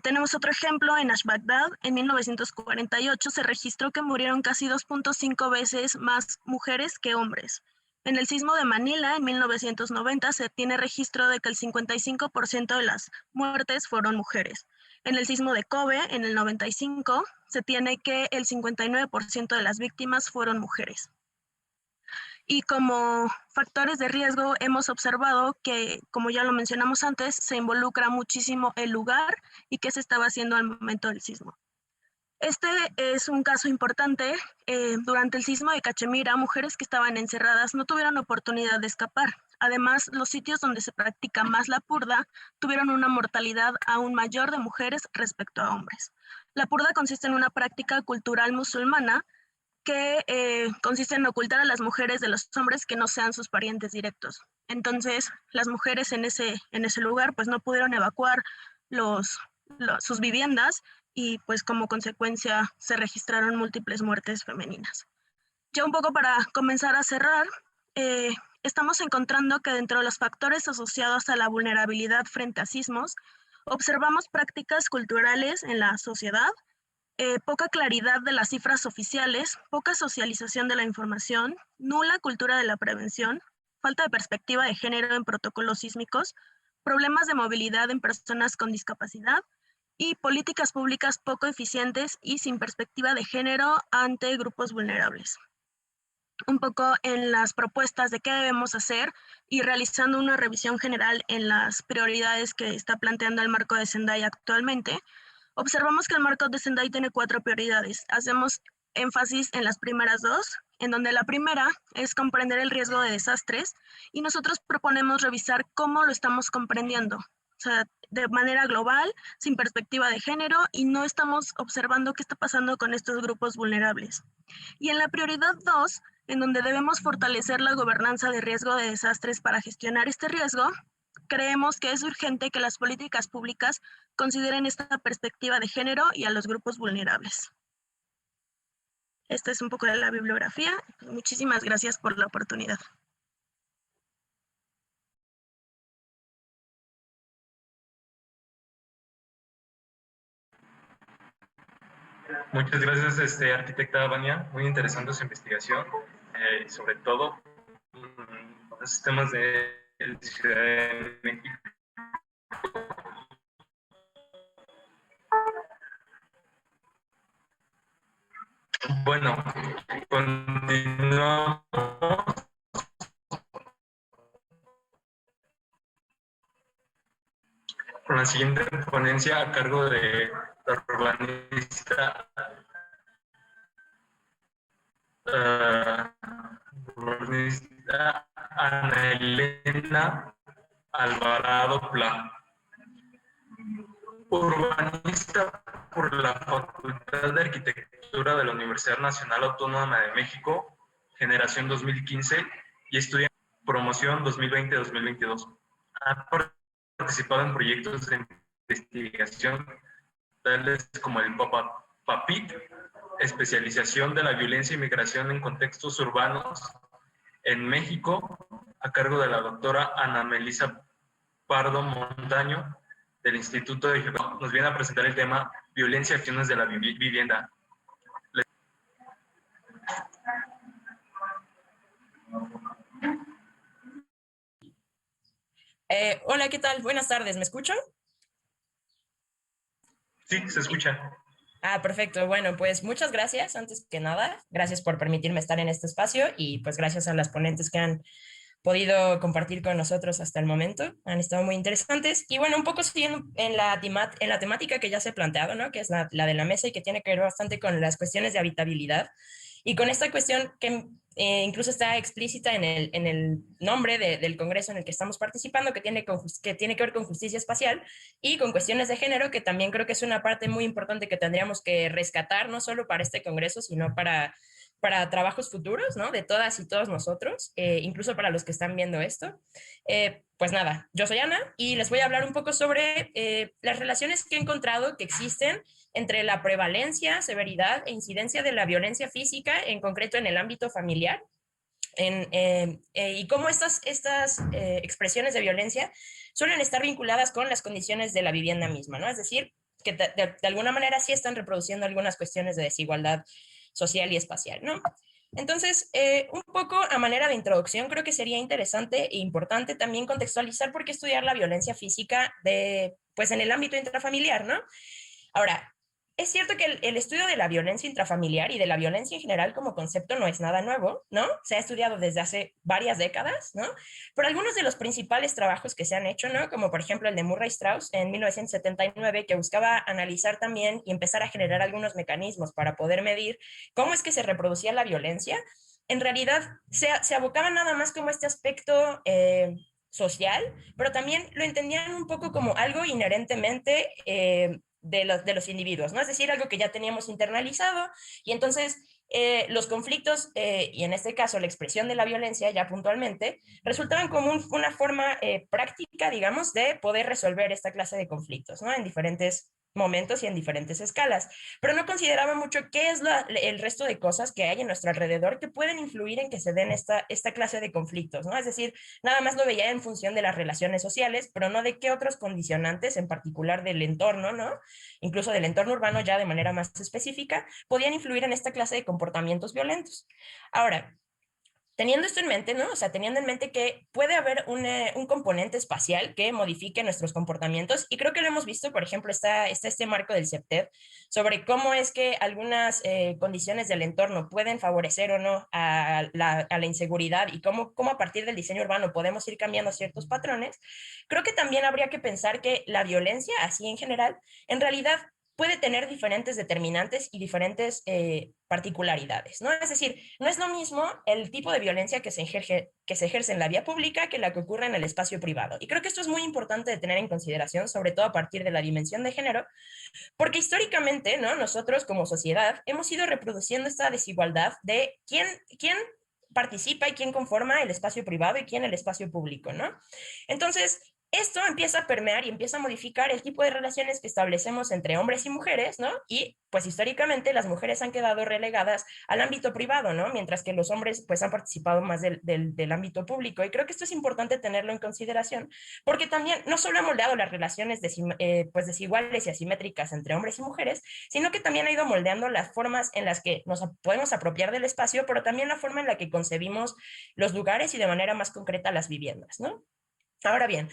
Tenemos otro ejemplo en Ashbagdad. En 1948 se registró que murieron casi 2.5 veces más mujeres que hombres. En el sismo de Manila, en 1990, se tiene registro de que el 55% de las muertes fueron mujeres. En el sismo de Kobe, en el 95, se tiene que el 59% de las víctimas fueron mujeres. Y como factores de riesgo hemos observado que, como ya lo mencionamos antes, se involucra muchísimo el lugar y qué se estaba haciendo al momento del sismo. Este es un caso importante. Durante el sismo de Cachemira, mujeres que estaban encerradas no tuvieron oportunidad de escapar. Además, los sitios donde se practica más la purda tuvieron una mortalidad aún mayor de mujeres respecto a hombres. La purda consiste en una práctica cultural musulmana que consiste en ocultar a las mujeres de los hombres que no sean sus parientes directos. Entonces, las mujeres en ese lugar pues no pudieron evacuar sus viviendas y pues como consecuencia se registraron múltiples muertes femeninas. Ya un poco para comenzar a cerrar, estamos encontrando que dentro de los factores asociados a la vulnerabilidad frente a sismos, observamos prácticas culturales en la sociedad, poca claridad de las cifras oficiales, poca socialización de la información, nula cultura de la prevención, falta de perspectiva de género en protocolos sísmicos, problemas de movilidad en personas con discapacidad y políticas públicas poco eficientes y sin perspectiva de género ante grupos vulnerables. Un poco en las propuestas de qué debemos hacer y realizando una revisión general en las prioridades que está planteando el marco de Sendai actualmente, observamos que el marco de Sendai tiene 4 prioridades. Hacemos énfasis en las primeras 2, en donde la primera es comprender el riesgo de desastres y nosotros proponemos revisar cómo lo estamos comprendiendo. O sea, de manera global, sin perspectiva de género y no estamos observando qué está pasando con estos grupos vulnerables. Y en la prioridad 2, en donde debemos fortalecer la gobernanza de riesgo de desastres para gestionar este riesgo, creemos que es urgente que las políticas públicas consideren esta perspectiva de género y a los grupos vulnerables. Esta es un poco de la bibliografía. Muchísimas gracias por la oportunidad. Muchas gracias, arquitecta Vania. Muy interesante su investigación, sobre todo los temas de Ciudad de México. Bueno, continuamos con la siguiente ponencia a cargo de la urbanista Ana Elena Alvarado Pla, urbanista por la Facultad de Arquitectura de la Universidad Nacional Autónoma de México, generación 2015, y estudiante promoción 2020-2022. Ha participado en proyectos de investigación tales como el PAPIT, especialización de la violencia y migración en contextos urbanos en México, a cargo de la doctora Ana Melisa Pardo Montaño, del Instituto de Geografía. Nos viene a presentar el tema violencia y acciones de la vivienda. Hola, ¿qué tal? Buenas tardes, ¿me escuchan? Sí, se escucha. Ah, perfecto. Bueno, pues muchas gracias, antes que nada. Gracias por permitirme estar en este espacio y pues gracias a las ponentes que han podido compartir con nosotros hasta el momento. Han estado muy interesantes. Y bueno, un poco siguiendo en en la temática que ya se ha planteado, ¿no? Que es la de la mesa y que tiene que ver bastante con las cuestiones de habitabilidad y con esta cuestión que incluso está explícita en el nombre del Congreso en el que estamos participando, que tiene que ver con justicia espacial y con cuestiones de género, que también creo que es una parte muy importante que tendríamos que rescatar, no solo para este Congreso, sino para trabajos futuros, ¿no? De todas y todos nosotros, incluso para los que están viendo esto. Pues nada, yo soy Ana y les voy a hablar un poco sobre las relaciones que he encontrado que existen entre la prevalencia, severidad e incidencia de la violencia física, en concreto en el ámbito familiar, y cómo estas expresiones de violencia suelen estar vinculadas con las condiciones de la vivienda misma, ¿no? Es decir, que de alguna manera sí están reproduciendo algunas cuestiones de desigualdad social y espacial, ¿no? Entonces, un poco a manera de introducción, creo que sería interesante e importante también contextualizar por qué estudiar la violencia física pues en el ámbito intrafamiliar, ¿no? Ahora, es cierto que el estudio de la violencia intrafamiliar y de la violencia en general como concepto no es nada nuevo, ¿no? Se ha estudiado desde hace varias décadas, ¿no? Pero algunos de los principales trabajos que se han hecho, ¿no? Como por ejemplo el de Murray Strauss en 1979, que buscaba analizar también y empezar a generar algunos mecanismos para poder medir cómo es que se reproducía la violencia, en realidad se abocaba nada más como este aspecto social, pero también lo entendían un poco como algo inherentemente de los individuos, ¿no? Es decir, algo que ya teníamos internalizado y entonces los conflictos, y en este caso la expresión de la violencia ya puntualmente, resultaban como una forma práctica, digamos, de poder resolver esta clase de conflictos, ¿no? En diferentes momentos y en diferentes escalas, pero no consideraba mucho qué es el resto de cosas que hay en nuestro alrededor que pueden influir en que se den esta clase de conflictos, ¿no? Es decir, nada más lo veía en función de las relaciones sociales, pero no de qué otros condicionantes, en particular del entorno, ¿no? Incluso del entorno urbano ya de manera más específica, podían influir en esta clase de comportamientos violentos. Ahora, teniendo esto en mente, ¿no? O sea, teniendo en mente que puede haber un componente espacial que modifique nuestros comportamientos, y creo que lo hemos visto, por ejemplo, está este marco del CEPTED sobre cómo es que algunas condiciones del entorno pueden favorecer o no a la inseguridad y cómo a partir del diseño urbano podemos ir cambiando ciertos patrones. Creo que también habría que pensar que la violencia, así en general, en realidad puede tener diferentes determinantes y diferentes particularidades, ¿no? Es decir, no es lo mismo el tipo de violencia que se ejerce en la vía pública que la que ocurre en el espacio privado. Y creo que esto es muy importante de tener en consideración, sobre todo a partir de la dimensión de género, porque históricamente, ¿no? Nosotros como sociedad hemos ido reproduciendo esta desigualdad de quién participa y quién conforma el espacio privado y quién el espacio público, ¿no? Entonces, esto empieza a permear y empieza a modificar el tipo de relaciones que establecemos entre hombres y mujeres, ¿no? Y pues históricamente las mujeres han quedado relegadas al ámbito privado, ¿no? Mientras que los hombres pues han participado más del ámbito público. Y creo que esto es importante tenerlo en consideración, porque también no solo ha moldeado las relaciones pues desiguales y asimétricas entre hombres y mujeres, sino que también ha ido moldeando las formas en las que nos podemos apropiar del espacio, pero también la forma en la que concebimos los lugares y de manera más concreta las viviendas, ¿no? Ahora bien,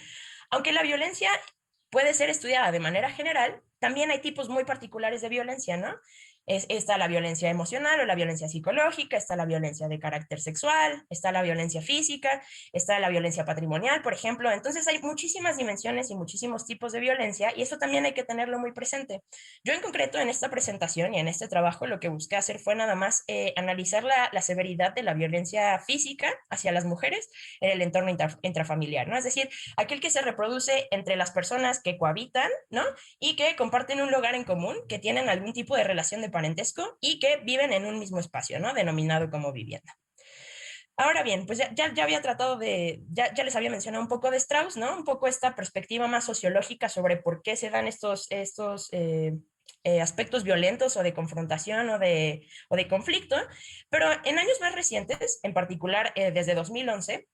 aunque la violencia puede ser estudiada de manera general, también hay tipos muy particulares de violencia, ¿no? Está la violencia emocional o la violencia psicológica, está la violencia de carácter sexual, está la violencia física, está la violencia patrimonial, por ejemplo. Entonces hay muchísimas dimensiones y muchísimos tipos de violencia y eso también hay que tenerlo muy presente. Yo en concreto en esta presentación y en este trabajo lo que busqué hacer fue nada más analizar la severidad de la violencia física hacia las mujeres en el entorno intrafamiliar, ¿no? Es decir, aquel que se reproduce entre las personas que cohabitan, ¿no? Y que comparten un lugar en común, que tienen algún tipo de relación de parentesco y que viven en un mismo espacio, ¿no? Denominado como vivienda. Ahora bien, pues ya había tratado ya les había mencionado un poco de Strauss, ¿no? Un poco esta perspectiva más sociológica sobre por qué se dan estos aspectos violentos o de confrontación o de conflicto, pero en años más recientes, en particular desde 2011,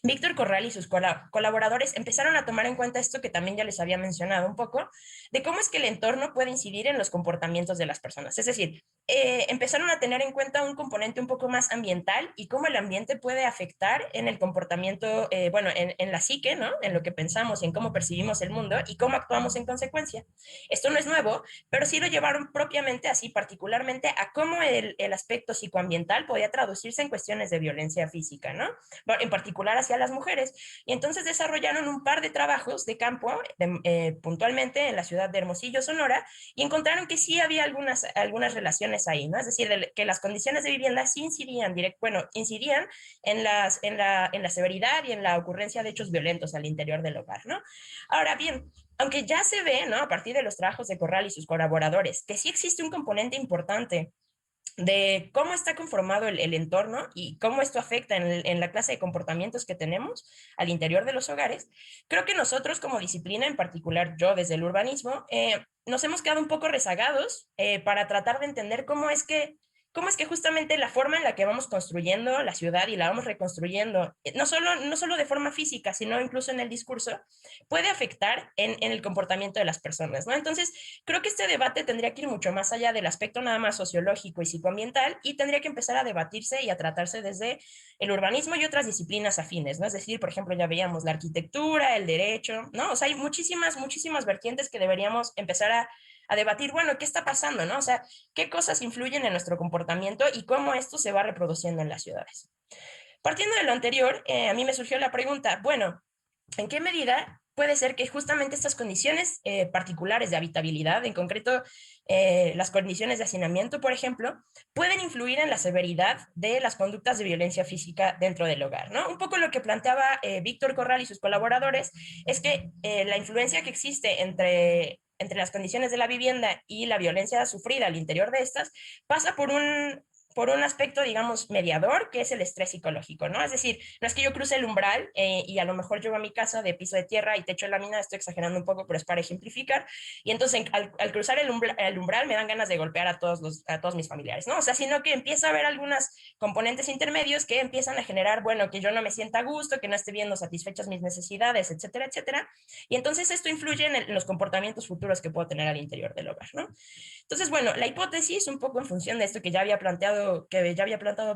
Víctor Corral y sus colaboradores empezaron a tomar en cuenta esto que también ya les había mencionado un poco, de cómo es que el entorno puede incidir en los comportamientos de las personas. Es decir, empezaron a tener en cuenta un componente un poco más ambiental y cómo el ambiente puede afectar en el comportamiento, bueno, en la psique, ¿no? En lo que pensamos y en cómo percibimos el mundo y cómo actuamos en consecuencia. Esto no es nuevo, pero sí lo llevaron propiamente, así particularmente, a cómo el aspecto psicoambiental podía traducirse en cuestiones de violencia física, ¿no? En particular hacia las mujeres. Y entonces desarrollaron un par de trabajos de campo, puntualmente en la ciudad de Hermosillo, Sonora, y encontraron que sí había algunas relaciones ahí, ¿no? Es decir, que las condiciones de vivienda sí incidían, incidían en la severidad y en la ocurrencia de hechos violentos al interior del hogar, ¿no? Ahora bien, aunque ya se ve, ¿no? A partir de los trabajos de Corral y sus colaboradores, que sí existe un componente importante de cómo está conformado el entorno y cómo esto afecta en la clase de comportamientos que tenemos al interior de los hogares, creo que nosotros como disciplina, en particular yo desde el urbanismo, nos hemos quedado un poco rezagados para tratar de entender cómo es que justamente la forma en la que vamos construyendo la ciudad y la vamos reconstruyendo, no solo de forma física, sino incluso en el discurso, puede afectar en el comportamiento de las personas, ¿no? Entonces, creo que este debate tendría que ir mucho más allá del aspecto nada más sociológico y psicoambiental y tendría que empezar a debatirse y a tratarse desde el urbanismo y otras disciplinas afines, ¿no? Es decir, por ejemplo, ya veíamos la arquitectura, el derecho, ¿no? O sea, hay muchísimas vertientes que deberíamos empezar a debatir, bueno, ¿qué está pasando, no? O sea, ¿qué cosas influyen en nuestro comportamiento y cómo esto se va reproduciendo en las ciudades? Partiendo de lo anterior, a mí me surgió la pregunta, bueno, ¿en qué medida puede ser que justamente estas condiciones particulares de habitabilidad, en concreto las condiciones de hacinamiento, por ejemplo, pueden influir en la severidad de las conductas de violencia física dentro del hogar, ¿no? Un poco lo que planteaba Víctor Corral y sus colaboradores es que la influencia que existe entre las condiciones de la vivienda y la violencia sufrida al interior de estas pasa por un aspecto, digamos, mediador, que es el estrés psicológico, ¿no? Es decir, no es que yo cruce el umbral y a lo mejor llego a mi casa de piso de tierra y techo de lámina, estoy exagerando un poco, pero es para ejemplificar, y entonces al cruzar el umbral me dan ganas de golpear a todos mis familiares, ¿no? O sea, sino que empieza a haber algunos componentes intermedios que empiezan a generar, bueno, que yo no me sienta a gusto, que no esté viendo satisfechas mis necesidades, etcétera, etcétera, y entonces esto influye en los comportamientos futuros que puedo tener al interior del hogar, ¿no? Entonces, bueno, la hipótesis, un poco en función de esto que ya había planteado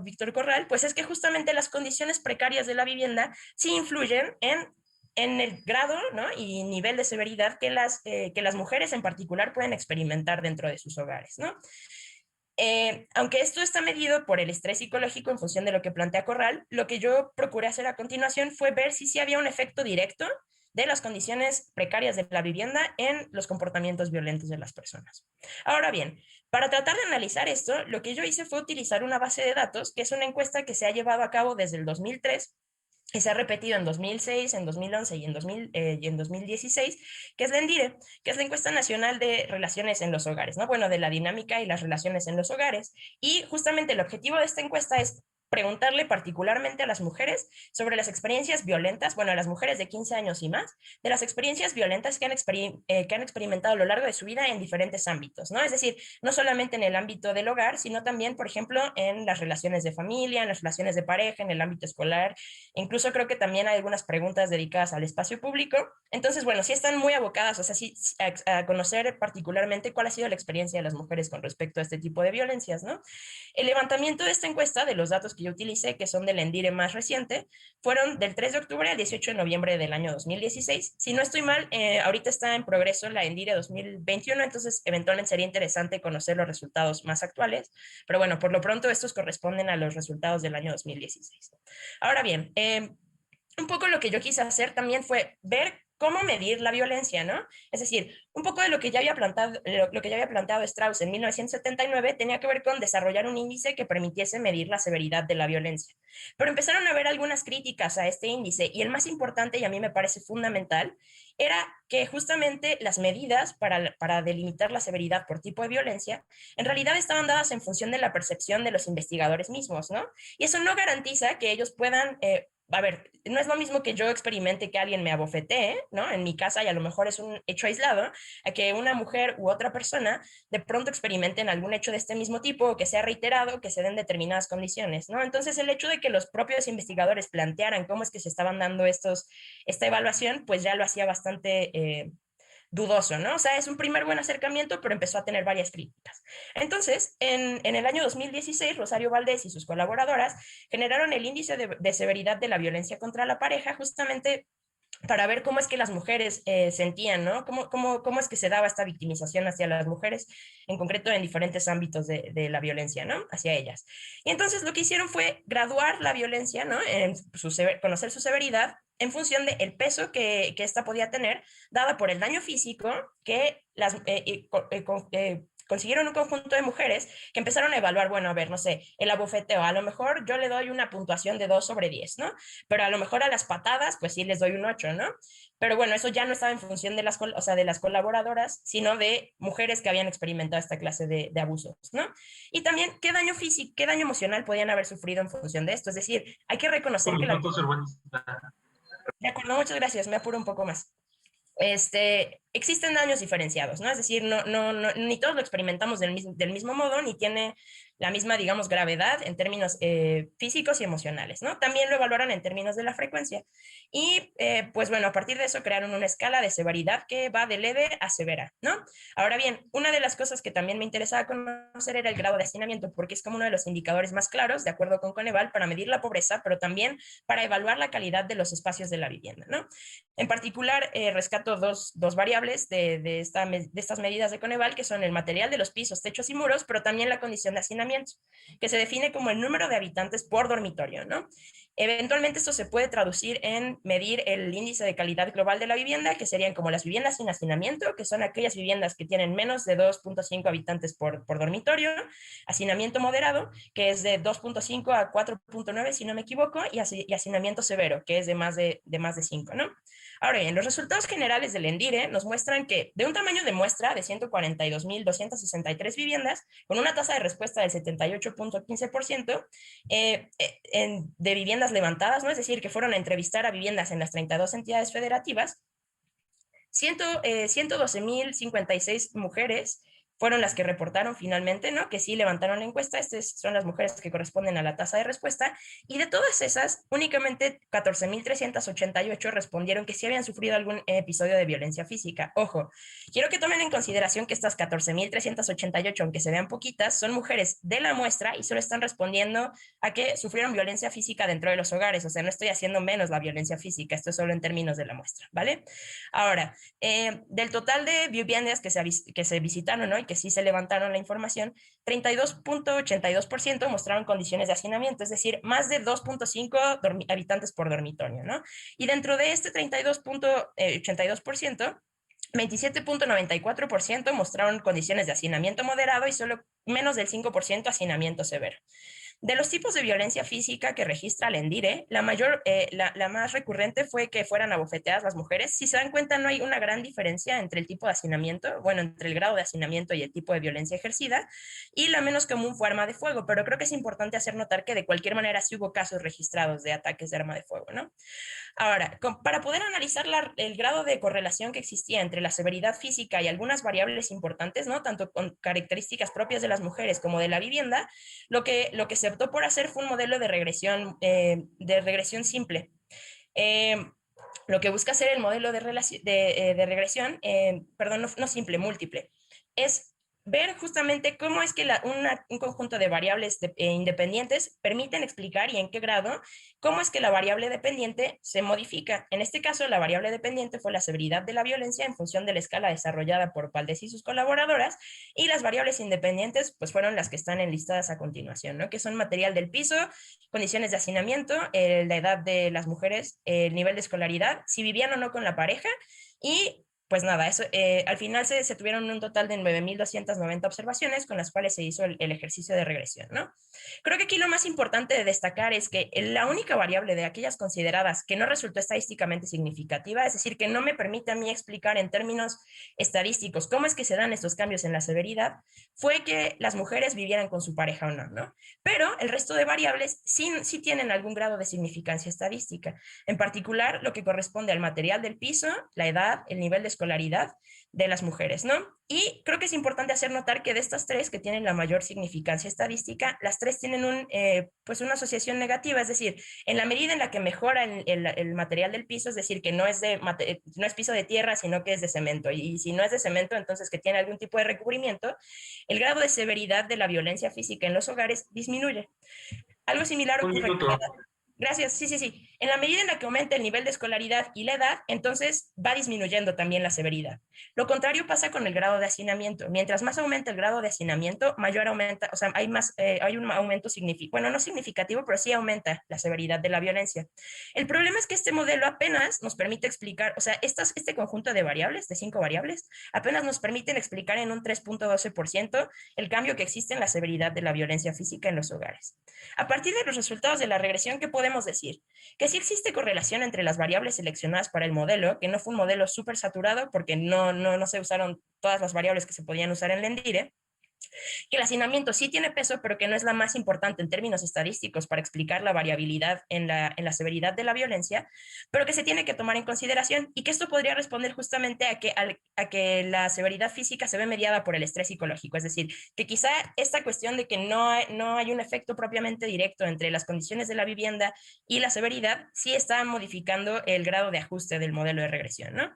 Víctor Corral, pues es que justamente las condiciones precarias de la vivienda sí influyen en el grado, ¿no? Y nivel de severidad que las mujeres en particular pueden experimentar dentro de sus hogares, ¿no? Aunque esto está medido por el estrés psicológico en función de lo que plantea Corral, lo que yo procuré hacer a continuación fue ver si sí había un efecto directo de las condiciones precarias de la vivienda en los comportamientos violentos de las personas. Ahora bien, para tratar de analizar esto, lo que yo hice fue utilizar una base de datos, que es una encuesta que se ha llevado a cabo desde el 2003 y se ha repetido en 2006, en 2011 y en 2016, que es la ENDIRE, que es la Encuesta Nacional de Relaciones en los Hogares, ¿no? Bueno, de la dinámica y las relaciones en los hogares. Y justamente el objetivo de esta encuesta es preguntarle particularmente a las mujeres sobre las experiencias violentas, bueno, a las mujeres de 15 años y más, de las experiencias violentas que han experimentado a lo largo de su vida en diferentes ámbitos, ¿no? Es decir, no solamente en el ámbito del hogar, sino también, por ejemplo, en las relaciones de familia, en las relaciones de pareja, en el ámbito escolar. Incluso creo que también hay algunas preguntas dedicadas al espacio público. Entonces, bueno, sí están muy abocadas, o sea, sí, a conocer particularmente cuál ha sido la experiencia de las mujeres con respecto a este tipo de violencias, ¿no? El levantamiento de esta encuesta, de los datos que yo utilicé, que son del ENDIRE más reciente, fueron del 3 de octubre al 18 de noviembre del año 2016. Si no estoy mal, ahorita está en progreso la ENDIRE 2021, entonces eventualmente sería interesante conocer los resultados más actuales, pero bueno, por lo pronto estos corresponden a los resultados del año 2016. Ahora bien, un poco lo que yo quise hacer también fue ver cómo medir la violencia, ¿no? Es decir, un poco de lo que ya había planteado Strauss en 1979 tenía que ver con desarrollar un índice que permitiese medir la severidad de la violencia. Pero empezaron a haber algunas críticas a este índice y el más importante, y a mí me parece fundamental, era que justamente las medidas para delimitar la severidad por tipo de violencia en realidad estaban dadas en función de la percepción de los investigadores mismos, ¿no? Y eso no garantiza que ellos puedan a ver, no es lo mismo que yo experimente que alguien me abofetee, ¿no? En mi casa y a lo mejor es un hecho aislado, a que una mujer u otra persona de pronto experimenten algún hecho de este mismo tipo o que sea reiterado, que se den determinadas condiciones, ¿no? Entonces el hecho de que los propios investigadores plantearan cómo es que se estaban dando esta evaluación, pues ya lo hacía dudoso, ¿no? O sea, es un primer buen acercamiento, pero empezó a tener varias críticas. Entonces, en el año 2016, Rosario Valdés y sus colaboradoras generaron el índice de severidad de la violencia contra la pareja, justamente para ver cómo es que las mujeres sentían, ¿no? Cómo es que se daba esta victimización hacia las mujeres, en concreto en diferentes ámbitos de la violencia, ¿no? Hacia ellas. Y entonces lo que hicieron fue graduar la violencia, ¿no? Conocer su severidad en función del peso que ésta podía tener, dada por el daño físico que consiguieron un conjunto de mujeres que empezaron a evaluar, bueno, a ver, no sé, el abofeteo, a lo mejor yo le doy una puntuación de 2 sobre 10, ¿no? Pero a lo mejor a las patadas, pues sí les doy un 8, ¿no? Pero bueno, eso ya no estaba en función de las colaboradoras, sino de mujeres que habían experimentado esta clase de abusos, ¿no? Y también qué daño físico, qué daño emocional podían haber sufrido en función de esto. Es decir, hay que reconocer Por que lo tanto, ser urbanista. De acuerdo, muchas gracias, me apuro un poco más. Existen daños diferenciados, ¿no? Es decir, ni todos lo experimentamos del mismo modo, ni tiene la misma, digamos, gravedad en términos físicos y emocionales, ¿no? También lo evaluaron en términos de la frecuencia. Y, pues bueno, a partir de eso crearon una escala de severidad que va de leve a severa, ¿no? Ahora bien, una de las cosas que también me interesaba conocer era el grado de hacinamiento, porque es como uno de los indicadores más claros, de acuerdo con Coneval, para medir la pobreza, pero también para evaluar la calidad de los espacios de la vivienda, ¿no? En particular, rescato dos variables de estas medidas de Coneval, que son el material de los pisos, techos y muros, pero también la condición de hacinamiento, que se define como el número de habitantes por dormitorio, ¿no? Eventualmente esto se puede traducir en medir el índice de calidad global de la vivienda, que serían como las viviendas sin hacinamiento, que son aquellas viviendas que tienen menos de 2.5 habitantes por dormitorio, hacinamiento moderado, que es de 2.5 a 4.9, si no me equivoco, y hacinamiento severo, que es de más de 5, ¿no? Ahora bien, los resultados generales del ENDIRE nos muestran que de un tamaño de muestra de 142.263 viviendas, con una tasa de respuesta del 78.15%, de viviendas levantadas, ¿no? Es decir, que fueron a entrevistar a viviendas en las 32 entidades federativas, 112.056 mujeres fueron las que reportaron finalmente, ¿no? Que sí levantaron la encuesta. Estas son las mujeres que corresponden a la tasa de respuesta. Y de todas esas, únicamente 14.388 respondieron que sí habían sufrido algún episodio de violencia física. Ojo, quiero que tomen en consideración que estas 14.388, aunque se vean poquitas, son mujeres de la muestra y solo están respondiendo a que sufrieron violencia física dentro de los hogares. O sea, no estoy haciendo menos la violencia física, esto es solo en términos de la muestra, ¿vale? Ahora, del total de viviendas que se visitaron, ¿no? Que sí se levantaron la información, 32.82% mostraron condiciones de hacinamiento, es decir, más de 2.5 habitantes por dormitorio, ¿no? Y dentro de este 32.82%, 27.94% mostraron condiciones de hacinamiento moderado y solo menos del 5% hacinamiento severo. De los tipos de violencia física que registra el ENDIRE, la más recurrente fue que fueran abofeteadas las mujeres. Si se dan cuenta, no hay una gran diferencia entre el tipo de hacinamiento, bueno, entre el grado de hacinamiento y el tipo de violencia ejercida, y la menos común fue arma de fuego, pero creo que es importante hacer notar que de cualquier manera sí hubo casos registrados de ataques de arma de fuego, ¿no? Ahora, para poder analizar el grado de correlación que existía entre la severidad física y algunas variables importantes, ¿no? Tanto con características propias de las mujeres como de la vivienda, lo que se optó por hacer fue un modelo de regresión simple. Lo que busca hacer el modelo de regresión, perdón, no simple, múltiple, es ver justamente cómo es que un conjunto de variables independientes permiten explicar y en qué grado, cómo es que la variable dependiente se modifica. En este caso, la variable dependiente fue la severidad de la violencia en función de la escala desarrollada por Valdés y sus colaboradoras, y las variables independientes pues fueron las que están enlistadas a continuación, ¿no? Que son material del piso, condiciones de hacinamiento, la edad de las mujeres, el nivel de escolaridad, si vivían o no con la pareja, y pues nada, eso, al final se tuvieron un total de 9.290 observaciones con las cuales se hizo el ejercicio de regresión, ¿no? Creo que aquí lo más importante de destacar es que la única variable de aquellas consideradas que no resultó estadísticamente significativa, es decir, que no me permite a mí explicar en términos estadísticos cómo es que se dan estos cambios en la severidad, fue que las mujeres vivieran con su pareja o no, ¿no? Pero el resto de variables sí tienen algún grado de significancia estadística, en particular lo que corresponde al material del piso, la edad, el nivel de escolaridad de las mujeres, ¿no? Y creo que es importante hacer notar que de estas tres que tienen la mayor significancia estadística, las tres tienen pues una asociación negativa, es decir, en la medida en la que mejora el material del piso, es decir, que no es piso de tierra, sino que es de cemento, y si no es de cemento, entonces que tiene algún tipo de recubrimiento, el grado de severidad de la violencia física en los hogares disminuye. Algo similar Un ocurre minuto. Gracias, sí. En la medida en la que aumenta el nivel de escolaridad y la edad, entonces va disminuyendo también la severidad. Lo contrario pasa con el grado de hacinamiento. Mientras más aumenta el grado de hacinamiento, mayor aumenta, o sea, hay un aumento significativo, bueno, no significativo, pero sí aumenta la severidad de la violencia. El problema es que este modelo apenas nos permite explicar, o sea, este conjunto de variables, de 5 variables, apenas nos permiten explicar en un 3.12% el cambio que existe en la severidad de la violencia física en los hogares. A partir de los resultados de la regresión, ¿qué podemos decir? Que sí existe correlación entre las variables seleccionadas para el modelo, que no fue un modelo súper saturado porque no se usaron todas las variables que se podían usar en Lendire, que el hacinamiento sí tiene peso, pero que no es la más importante en términos estadísticos para explicar la variabilidad en la severidad de la violencia, pero que se tiene que tomar en consideración y que esto podría responder justamente a que la severidad física se ve mediada por el estrés psicológico, es decir, que quizá esta cuestión de que no hay un efecto propiamente directo entre las condiciones de la vivienda y la severidad sí está modificando el grado de ajuste del modelo de regresión, ¿no?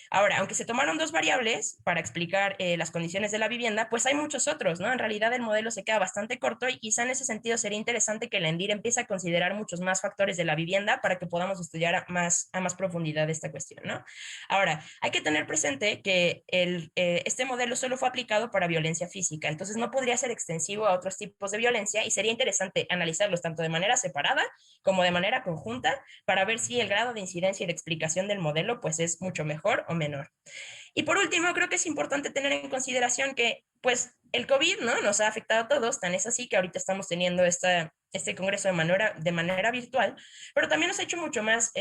Ahora, aunque se tomaron 2 variables para explicar las condiciones de la vivienda, pues hay muchos otros, ¿no? En realidad el modelo se queda bastante corto y quizá en ese sentido sería interesante que el ENDIR empiece a considerar muchos más factores de la vivienda para que podamos estudiar a más profundidad esta cuestión, ¿no? Ahora, hay que tener presente que este modelo solo fue aplicado para violencia física, entonces no podría ser extensivo a otros tipos de violencia y sería interesante analizarlos tanto de manera separada como de manera conjunta para ver si el grado de incidencia y de explicación del modelo pues es mucho mejor o menor. Y por último, creo que es importante tener en consideración que pues el COVID, ¿no?, nos ha afectado a todos, tan es así que ahorita estamos teniendo este congreso de manera virtual, pero también nos ha hecho mucho más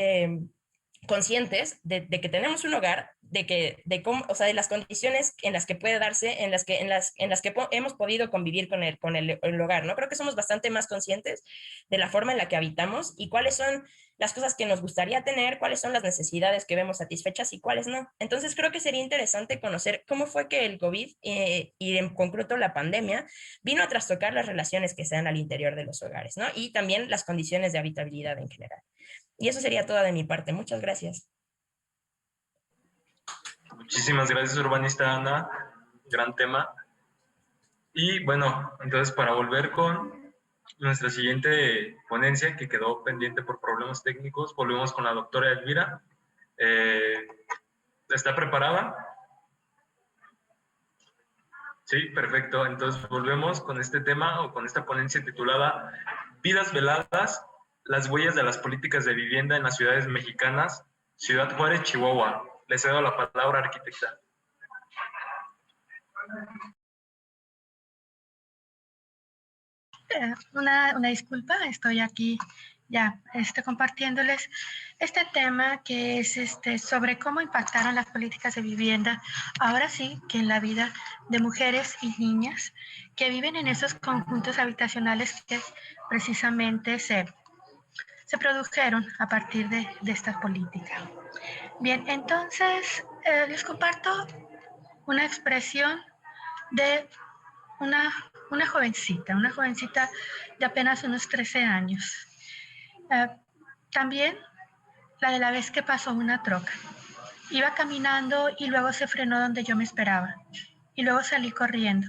conscientes de que tenemos un hogar, de cómo, o sea, de las condiciones en las que puede darse, en las que hemos podido convivir con el hogar, ¿no? Creo que somos bastante más conscientes de la forma en la que habitamos y cuáles son las cosas que nos gustaría tener, cuáles son las necesidades que vemos satisfechas y cuáles no. Entonces creo que sería interesante conocer cómo fue que el COVID y en concreto la pandemia vino a trastocar las relaciones que se dan al interior de los hogares, ¿no? Y también las condiciones de habitabilidad en general. Y eso sería todo de mi parte. Muchas gracias. Muchísimas gracias, urbanista Ana. Gran tema. Y bueno, entonces para volver con nuestra siguiente ponencia, que quedó pendiente por problemas técnicos, volvemos con la doctora Elvira. ¿Está preparada? Sí, perfecto. Entonces volvemos con este tema o con esta ponencia titulada Vidas veladas, las huellas de las políticas de vivienda en las ciudades mexicanas, Ciudad Juárez, Chihuahua. Le cedo la palabra, arquitecta. Una disculpa, estoy aquí ya compartiéndoles este tema que es sobre cómo impactaron las políticas de vivienda, ahora sí que en la vida de mujeres y niñas que viven en esos conjuntos habitacionales que precisamente se produjeron a partir de estas políticas. Bien, entonces les comparto una expresión de una jovencita de apenas unos 13 años. También la de la vez que pasó una troca. Iba caminando y luego se frenó donde yo me esperaba. Y luego salí corriendo.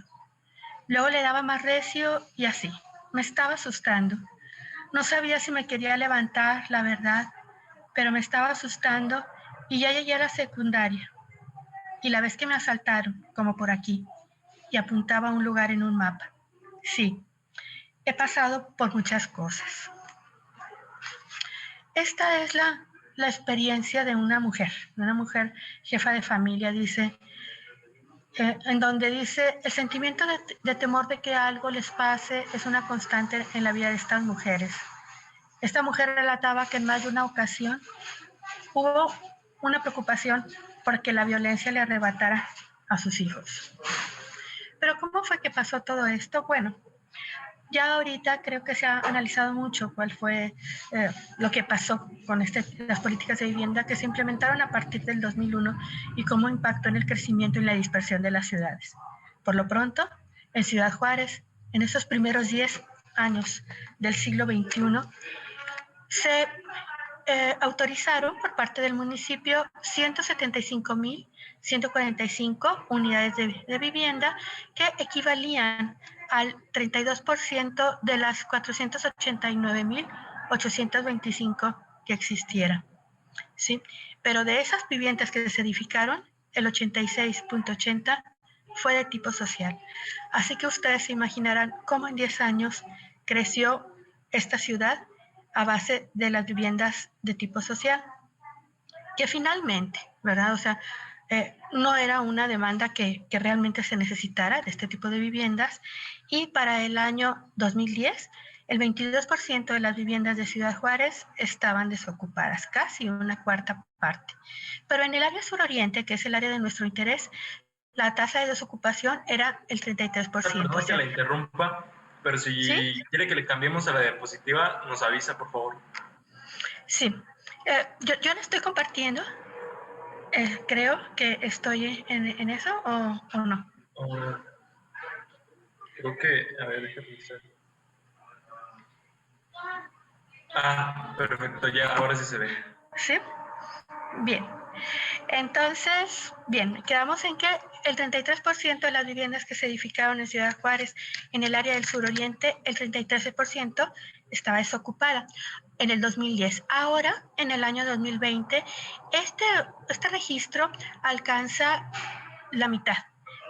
Luego le daba más recio y así. Me estaba asustando. No sabía si me quería levantar, la verdad, pero me estaba asustando y ya llegué a la secundaria. Y la vez que me asaltaron, como por aquí, y apuntaba a un lugar en un mapa. Sí, he pasado por muchas cosas. Esta es la experiencia de una mujer jefa de familia, dice, en donde dice, el sentimiento de temor de que algo les pase es una constante en la vida de estas mujeres. Esta mujer relataba que en más de una ocasión hubo una preocupación porque la violencia le arrebatara a sus hijos. Pero ¿cómo fue que pasó todo esto? Bueno, ya ahorita creo que se ha analizado mucho cuál fue lo que pasó con las políticas de vivienda que se implementaron a partir del 2001 y cómo impactó en el crecimiento y la dispersión de las ciudades. Por lo pronto, en Ciudad Juárez, en esos primeros 10 años del siglo XXI, se autorizaron por parte del municipio 175.145 unidades de vivienda que equivalían al 32% de las 489.825 que existieran. ¿Sí? Pero de esas viviendas que se edificaron, el 86.80 fue de tipo social. Así que ustedes se imaginarán cómo en 10 años creció esta ciudad a base de las viviendas de tipo social, que finalmente, ¿verdad? O sea, no era una demanda que realmente se necesitara de este tipo de viviendas, y para el año 2010, el 22% de las viviendas de Ciudad Juárez estaban desocupadas, casi una cuarta parte. Pero en el área suroriente, que es el área de nuestro interés, la tasa de desocupación era el 33%. Perdón que la interrumpa, pero si ¿sí? Quiere que le cambiemos a la diapositiva, nos avisa, por favor. Sí, yo la estoy compartiendo. Creo que estoy en eso o no. Creo que, a ver, déjame pensar. Ah, perfecto, ya, ahora sí se ve. ¿Sí? Bien. Entonces, bien, quedamos en que el 33% de las viviendas que se edificaron en Ciudad Juárez, en el área del suroriente, el 33% estaba desocupada en el 2010. Ahora, en el año 2020, este registro alcanza la mitad.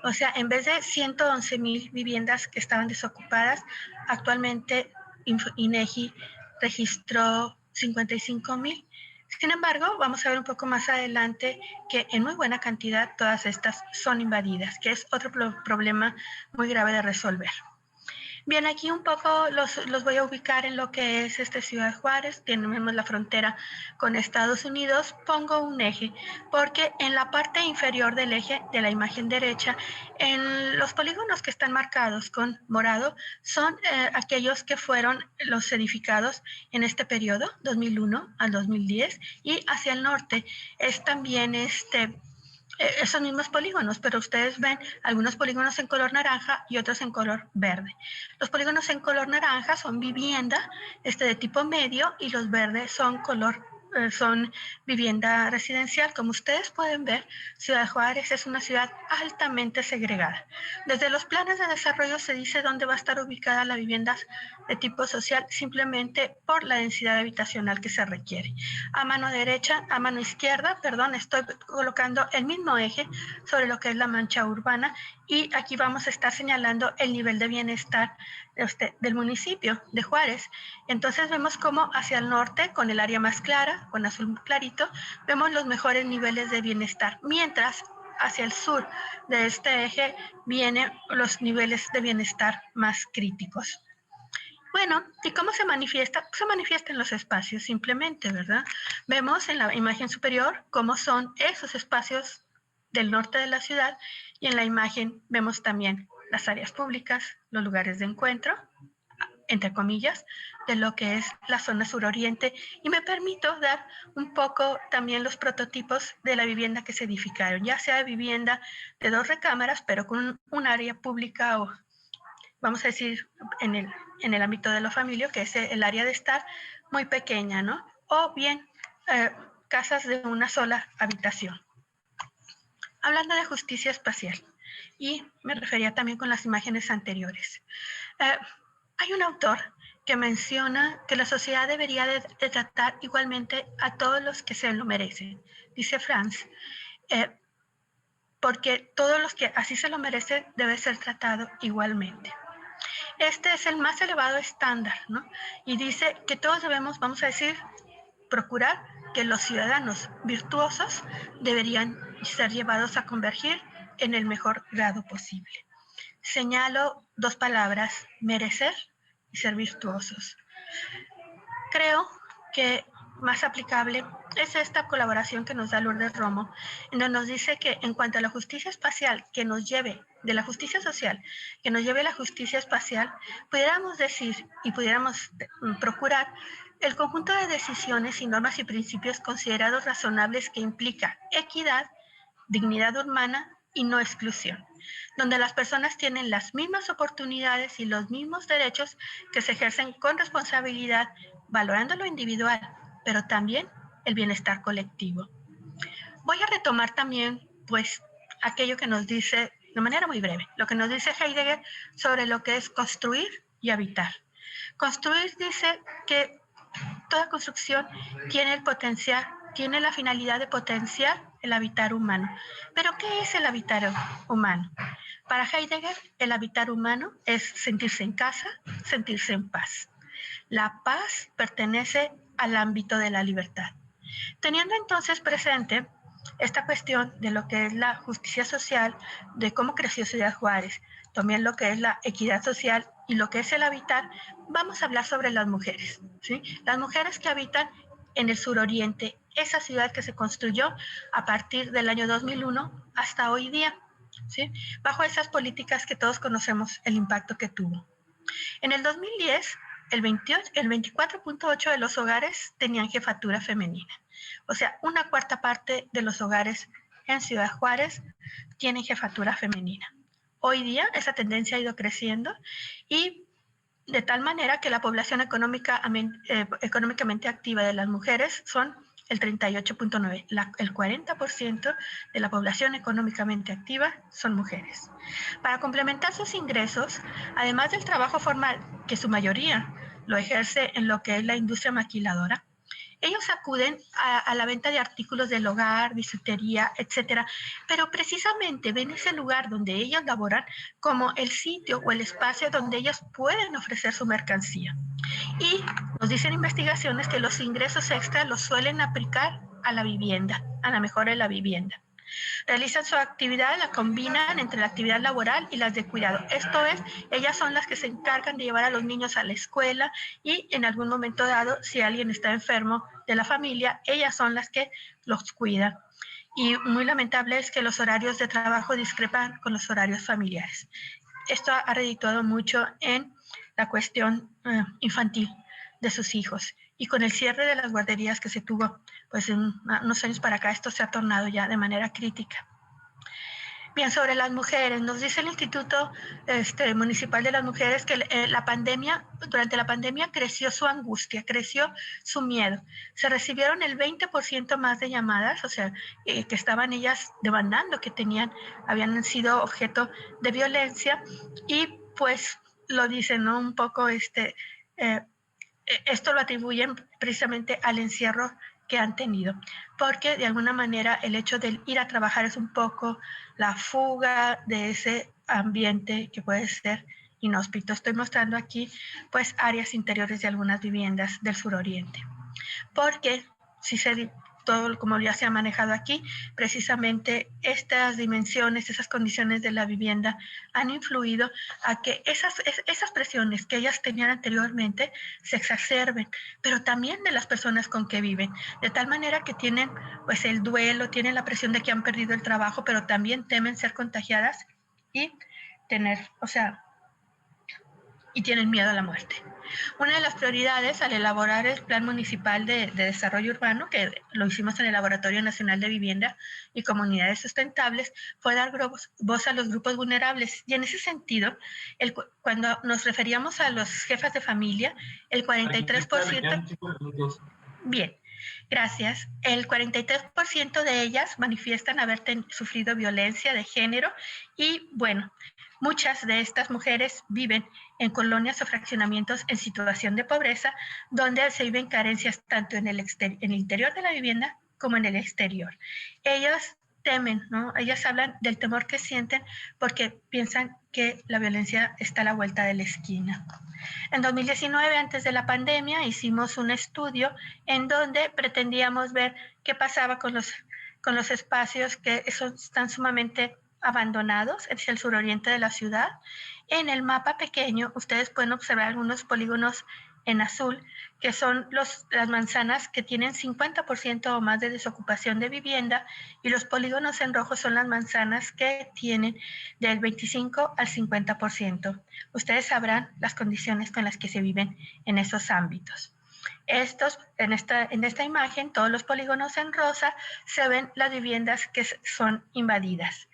O sea, en vez de 111,000 viviendas que estaban desocupadas, actualmente INEGI registró 55,000. Sin embargo, vamos a ver un poco más adelante que en muy buena cantidad todas estas son invadidas, que es otro problema muy grave de resolver. Bien, aquí un poco los voy a ubicar en lo que es Ciudad Juárez. Tenemos la frontera con Estados Unidos. Pongo un eje porque en la parte inferior del eje de la imagen derecha, en los polígonos que están marcados con morado, son aquellos que fueron los edificados en este periodo, 2001 al 2010, y hacia el norte es también esos mismos polígonos, pero ustedes ven algunos polígonos en color naranja y otros en color verde. Los polígonos en color naranja son vivienda de tipo medio, y los verdes son son vivienda residencial. Como ustedes pueden ver, Ciudad Juárez es una ciudad altamente segregada. Desde los planes de desarrollo se dice dónde va a estar ubicada la vivienda de tipo social, simplemente por la densidad habitacional que se requiere. A mano izquierda, estoy colocando el mismo eje sobre lo que es la mancha urbana, y aquí vamos a estar señalando el nivel de bienestar del municipio de Juárez. Entonces vemos cómo hacia el norte, con el área más clara, con azul clarito, vemos los mejores niveles de bienestar, mientras hacia el sur de este eje vienen los niveles de bienestar más críticos. Bueno, ¿y cómo se manifiesta? Se manifiesta en los espacios simplemente, ¿verdad? Vemos en la imagen superior cómo son esos espacios del norte de la ciudad, y en la imagen vemos también las áreas públicas, los lugares de encuentro, entre comillas, de lo que es la zona suroriente, y me permito dar un poco también los prototipos de la vivienda que se edificaron, ya sea vivienda de 2 recámaras, pero con un área pública, o vamos a decir en el ámbito de lo familiar, que es el área de estar muy pequeña, ¿no? O bien casas de una sola habitación. Hablando de justicia espacial, y me refería también con las imágenes anteriores, hay un autor que menciona que la sociedad debería de tratar igualmente a todos los que se lo merecen. Dice Franz, porque todos los que así se lo merecen deben ser tratados igualmente. Este es el más elevado estándar, ¿no? Y dice que todos debemos, vamos a decir, procurar que los ciudadanos virtuosos deberían ser llevados a convergir en el mejor grado posible. Señalo 2 palabras: merecer y ser virtuosos. Creo que más aplicable es esta colaboración que nos da Lourdes Romo, en donde nos dice que en cuanto a la justicia espacial, que nos lleve de la justicia social, que nos lleve a la justicia espacial, pudiéramos decir y pudiéramos procurar el conjunto de decisiones y normas y principios considerados razonables que implica equidad, dignidad humana y no exclusión, donde las personas tienen las mismas oportunidades y los mismos derechos que se ejercen con responsabilidad, valorando lo individual, pero también el bienestar colectivo. Voy a retomar también, pues, aquello que nos dice, de manera muy breve, lo que nos dice Heidegger sobre lo que es construir y habitar. Construir dice que toda construcción tiene el potencial, tiene la finalidad de potenciar el habitar humano. ¿Pero qué es el habitar humano? Para Heidegger, el habitar humano es sentirse en casa, sentirse en paz. La paz pertenece al ámbito de la libertad. Teniendo entonces presente esta cuestión de lo que es la justicia social, de cómo creció Ciudad Juárez, también lo que es la equidad social y lo que es el habitar, vamos a hablar sobre las mujeres, ¿sí? Las mujeres que habitan en el suroriente, esa ciudad que se construyó a partir del año 2001 hasta hoy día, ¿sí? Bajo esas políticas que todos conocemos el impacto que tuvo. En el 2010, el 24.8% de los hogares tenían jefatura femenina. O sea, una cuarta parte de los hogares en Ciudad Juárez tienen jefatura femenina. Hoy día esa tendencia ha ido creciendo y de tal manera que la población económicamente activa de las mujeres son el 38.9%. El 40% de la población económicamente activa son mujeres. Para complementar sus ingresos, además del trabajo formal, que su mayoría lo ejerce en lo que es la industria maquiladora, ellos acuden a la venta de artículos del hogar, bisutería, etcétera, pero precisamente ven ese lugar donde ellos laboran como el sitio o el espacio donde ellos pueden ofrecer su mercancía. Y nos dicen investigaciones que los ingresos extra los suelen aplicar a la vivienda, a la mejora de la vivienda. Realizan su actividad, la combinan entre la actividad laboral y las de cuidado. Esto es, ellas son las que se encargan de llevar a los niños a la escuela y en algún momento dado, si alguien está enfermo de la familia, ellas son las que los cuidan. Y muy lamentable es que los horarios de trabajo discrepan con los horarios familiares. Esto ha redituado mucho en la cuestión infantil de sus hijos. Y con el cierre de las guarderías que se tuvo, pues en unos años para acá, esto se ha tornado ya de manera crítica. Bien, sobre las mujeres, nos dice el Instituto Municipal de las Mujeres que durante la pandemia creció su angustia, creció su miedo. Se recibieron el 20% más de llamadas, o sea, que estaban ellas demandando, que habían sido objeto de violencia y pues lo dicen, ¿no? Un poco esto lo atribuyen precisamente al encierro que han tenido, porque de alguna manera el hecho de ir a trabajar es un poco la fuga de ese ambiente que puede ser inhóspito. Estoy mostrando aquí pues áreas interiores de algunas viviendas del suroriente, porque si todo como ya se ha manejado aquí, precisamente estas dimensiones, esas condiciones de la vivienda han influido a que esas presiones que ellas tenían anteriormente se exacerben, pero también de las personas con que viven, de tal manera que tienen pues el duelo, tienen la presión de que han perdido el trabajo, pero también temen ser contagiadas y tienen miedo a la muerte. Una de las prioridades al elaborar el Plan Municipal de Desarrollo Urbano, que lo hicimos en el Laboratorio Nacional de Vivienda y Comunidades Sustentables, fue dar voz a los grupos vulnerables. Y en ese sentido, cuando nos referíamos a los jefas de familia, el 43%... Bien, gracias. El 43% de ellas manifiestan haber sufrido violencia de género y, bueno, muchas de estas mujeres viven en colonias o fraccionamientos en situación de pobreza, donde se viven carencias tanto en el interior de la vivienda como en el exterior. Ellas temen, ¿no? Ellas hablan del temor que sienten porque piensan que la violencia está a la vuelta de la esquina. En 2019, antes de la pandemia, hicimos un estudio en donde pretendíamos ver qué pasaba con los espacios que están sumamente abandonados, es el suroriente de la ciudad. En el mapa pequeño, ustedes pueden observar algunos polígonos en azul, que son las manzanas que tienen 50% o más de desocupación de vivienda, y los polígonos en rojo son las manzanas que tienen del 25 al 50%. Ustedes sabrán las condiciones con las que se viven en esos ámbitos. En esta imagen, todos los polígonos en rosa, se ven las viviendas que son invadidas.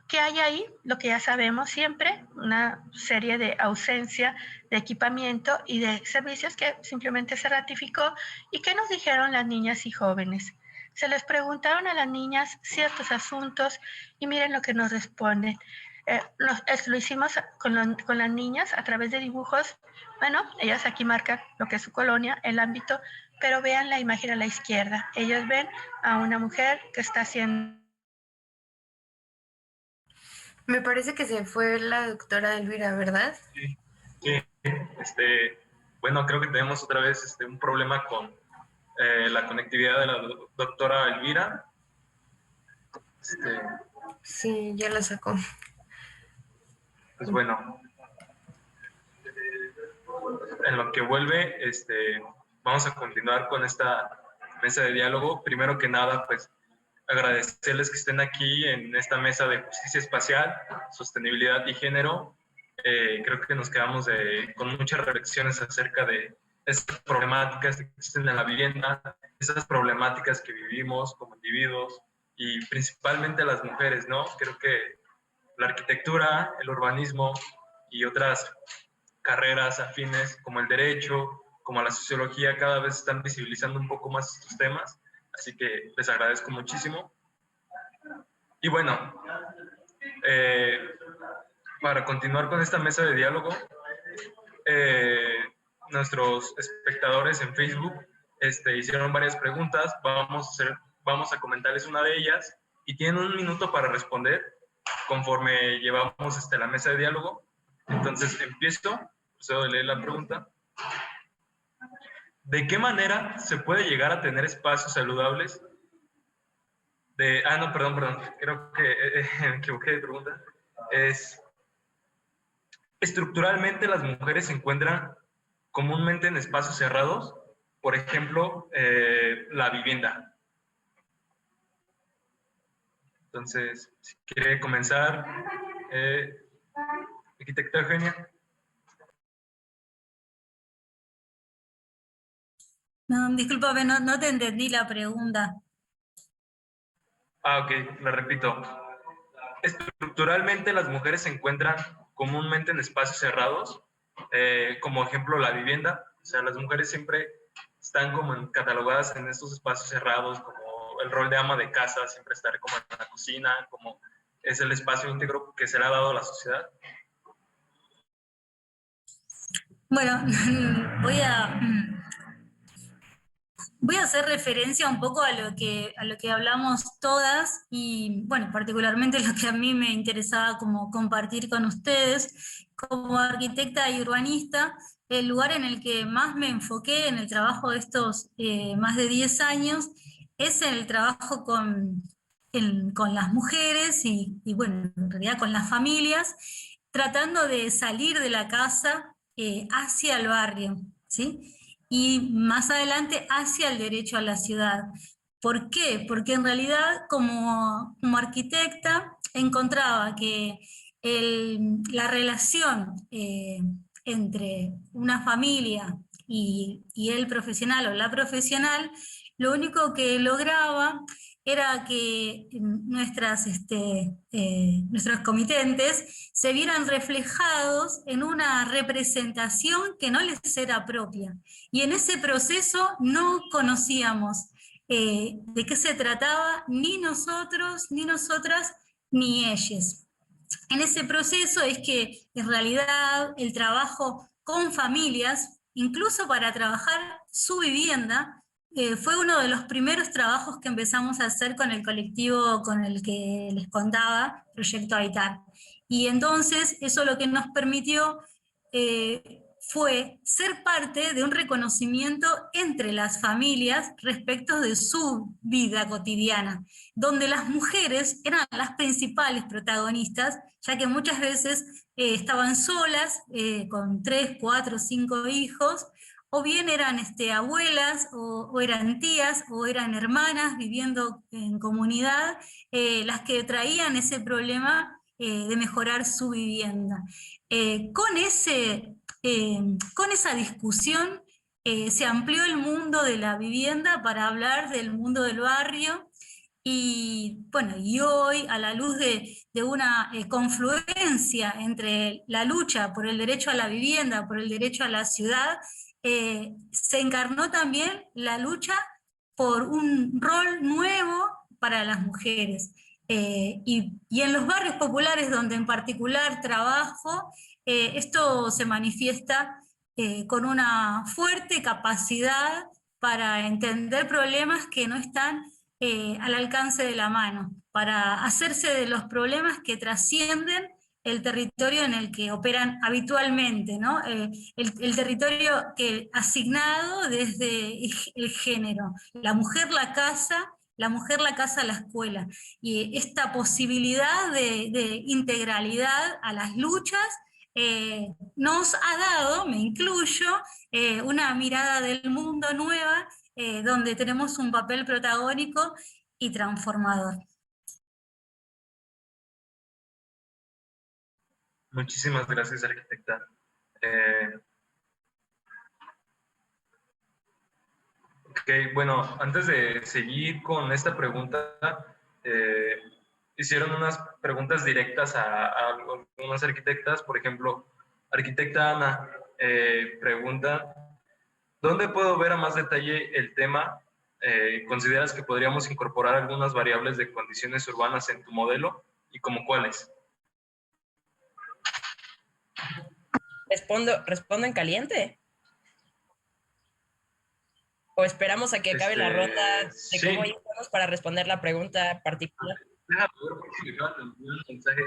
¿Qué hay ahí? Lo que ya sabemos siempre, una serie de ausencia de equipamiento y de servicios que simplemente se ratificó. ¿Y qué nos dijeron las niñas y jóvenes? Se les preguntaron a las niñas ciertos asuntos y miren lo que nos responden. Lo hicimos con las niñas a través de dibujos. Bueno, ellas aquí marcan lo que es su colonia, el ámbito, pero vean la imagen a la izquierda. Ellos ven a una mujer que está haciendo... Me parece que se fue la doctora Elvira, ¿verdad? Sí. Bueno, creo que tenemos otra vez un problema con la conectividad de la doctora Elvira. Sí, ya la sacó. Pues bueno, en lo que vuelve, vamos a continuar con esta mesa de diálogo. Primero que nada, pues agradecerles que estén aquí en esta mesa de justicia espacial, sostenibilidad y género. Creo que nos quedamos con muchas reflexiones acerca de esas problemáticas que existen en la vivienda, esas problemáticas que vivimos como individuos y principalmente las mujeres, ¿no? Creo que la arquitectura, el urbanismo y otras carreras afines como el derecho, como la sociología, cada vez están visibilizando un poco más estos temas. Así que les agradezco muchísimo. Y bueno, para continuar con esta mesa de diálogo, nuestros espectadores en Facebook hicieron varias preguntas. Vamos a comentarles una de ellas y tienen 1 minuto para responder conforme llevamos la mesa de diálogo. Entonces procedo a leer la pregunta. ¿De qué manera se puede llegar a tener espacios saludables? Perdón, creo que me equivoqué de pregunta. Estructuralmente las mujeres se encuentran comúnmente en espacios cerrados, por ejemplo, la vivienda. Entonces, si quiere comenzar, arquitecta Eugenia. No, discúlpame, no te entendí la pregunta. Ok, la repito. Estructuralmente las mujeres se encuentran comúnmente en espacios cerrados, como ejemplo la vivienda. O sea, las mujeres siempre están como catalogadas en estos espacios cerrados, como el rol de ama de casa, siempre estar como en la cocina, como es el espacio íntegro que se le ha dado a la sociedad. Bueno, voy a hacer referencia un poco a lo que hablamos todas y, bueno, particularmente lo que a mí me interesaba como compartir con ustedes. Como arquitecta y urbanista, el lugar en el que más me enfoqué en el trabajo de estos más de 10 años es en el trabajo con las mujeres y, bueno, en realidad con las familias, tratando de salir de la casa hacia el barrio, ¿sí? Y más adelante hacia el derecho a la ciudad. ¿Por qué? Porque en realidad como arquitecta encontraba que la relación entre una familia y el profesional o la profesional, lo único que lograba era que nuestros comitentes se vieran reflejados en una representación que no les era propia. Y en ese proceso no conocíamos de qué se trataba ni nosotros, ni nosotras, ni ellas. En ese proceso es que en realidad el trabajo con familias, incluso para trabajar su vivienda, fue uno de los primeros trabajos que empezamos a hacer con el colectivo con el que les contaba, Proyecto Habitar. Y entonces eso lo que nos permitió fue ser parte de un reconocimiento entre las familias respecto de su vida cotidiana, donde las mujeres eran las principales protagonistas, ya que muchas veces estaban solas, con 3, 4, 5 hijos, o bien eran abuelas, o eran tías, o eran hermanas viviendo en comunidad, las que traían ese problema de mejorar su vivienda. Con esa discusión se amplió el mundo de la vivienda para hablar del mundo del barrio, y bueno, y hoy, a la luz de una confluencia entre la lucha por el derecho a la vivienda, por el derecho a la ciudad, se encarnó también la lucha por un rol nuevo para las mujeres. Y en los barrios populares donde en particular trabajo, esto se manifiesta con una fuerte capacidad para entender problemas que no están al alcance de la mano, para hacerse de los problemas que trascienden el territorio en el que operan habitualmente, ¿no? El territorio asignado desde el género, la mujer la casa, la mujer la casa, la escuela, y esta posibilidad de integralidad a las luchas nos ha dado, me incluyo, una mirada del mundo nueva, donde tenemos un papel protagónico y transformador. Muchísimas gracias, arquitecta. Ok, bueno, antes de seguir con esta pregunta, hicieron unas preguntas directas a algunas arquitectas. Por ejemplo, arquitecta Ana pregunta, ¿dónde puedo ver a más detalle el tema? ¿Consideras que podríamos incorporar algunas variables de condiciones urbanas en tu modelo? ¿Y como cuáles? ¿Respondo en caliente? ¿O esperamos a que acabe la ronda de sí. cómo íbamos para responder la pregunta particular? Déjame ver porque me acaba de enviar un mensaje.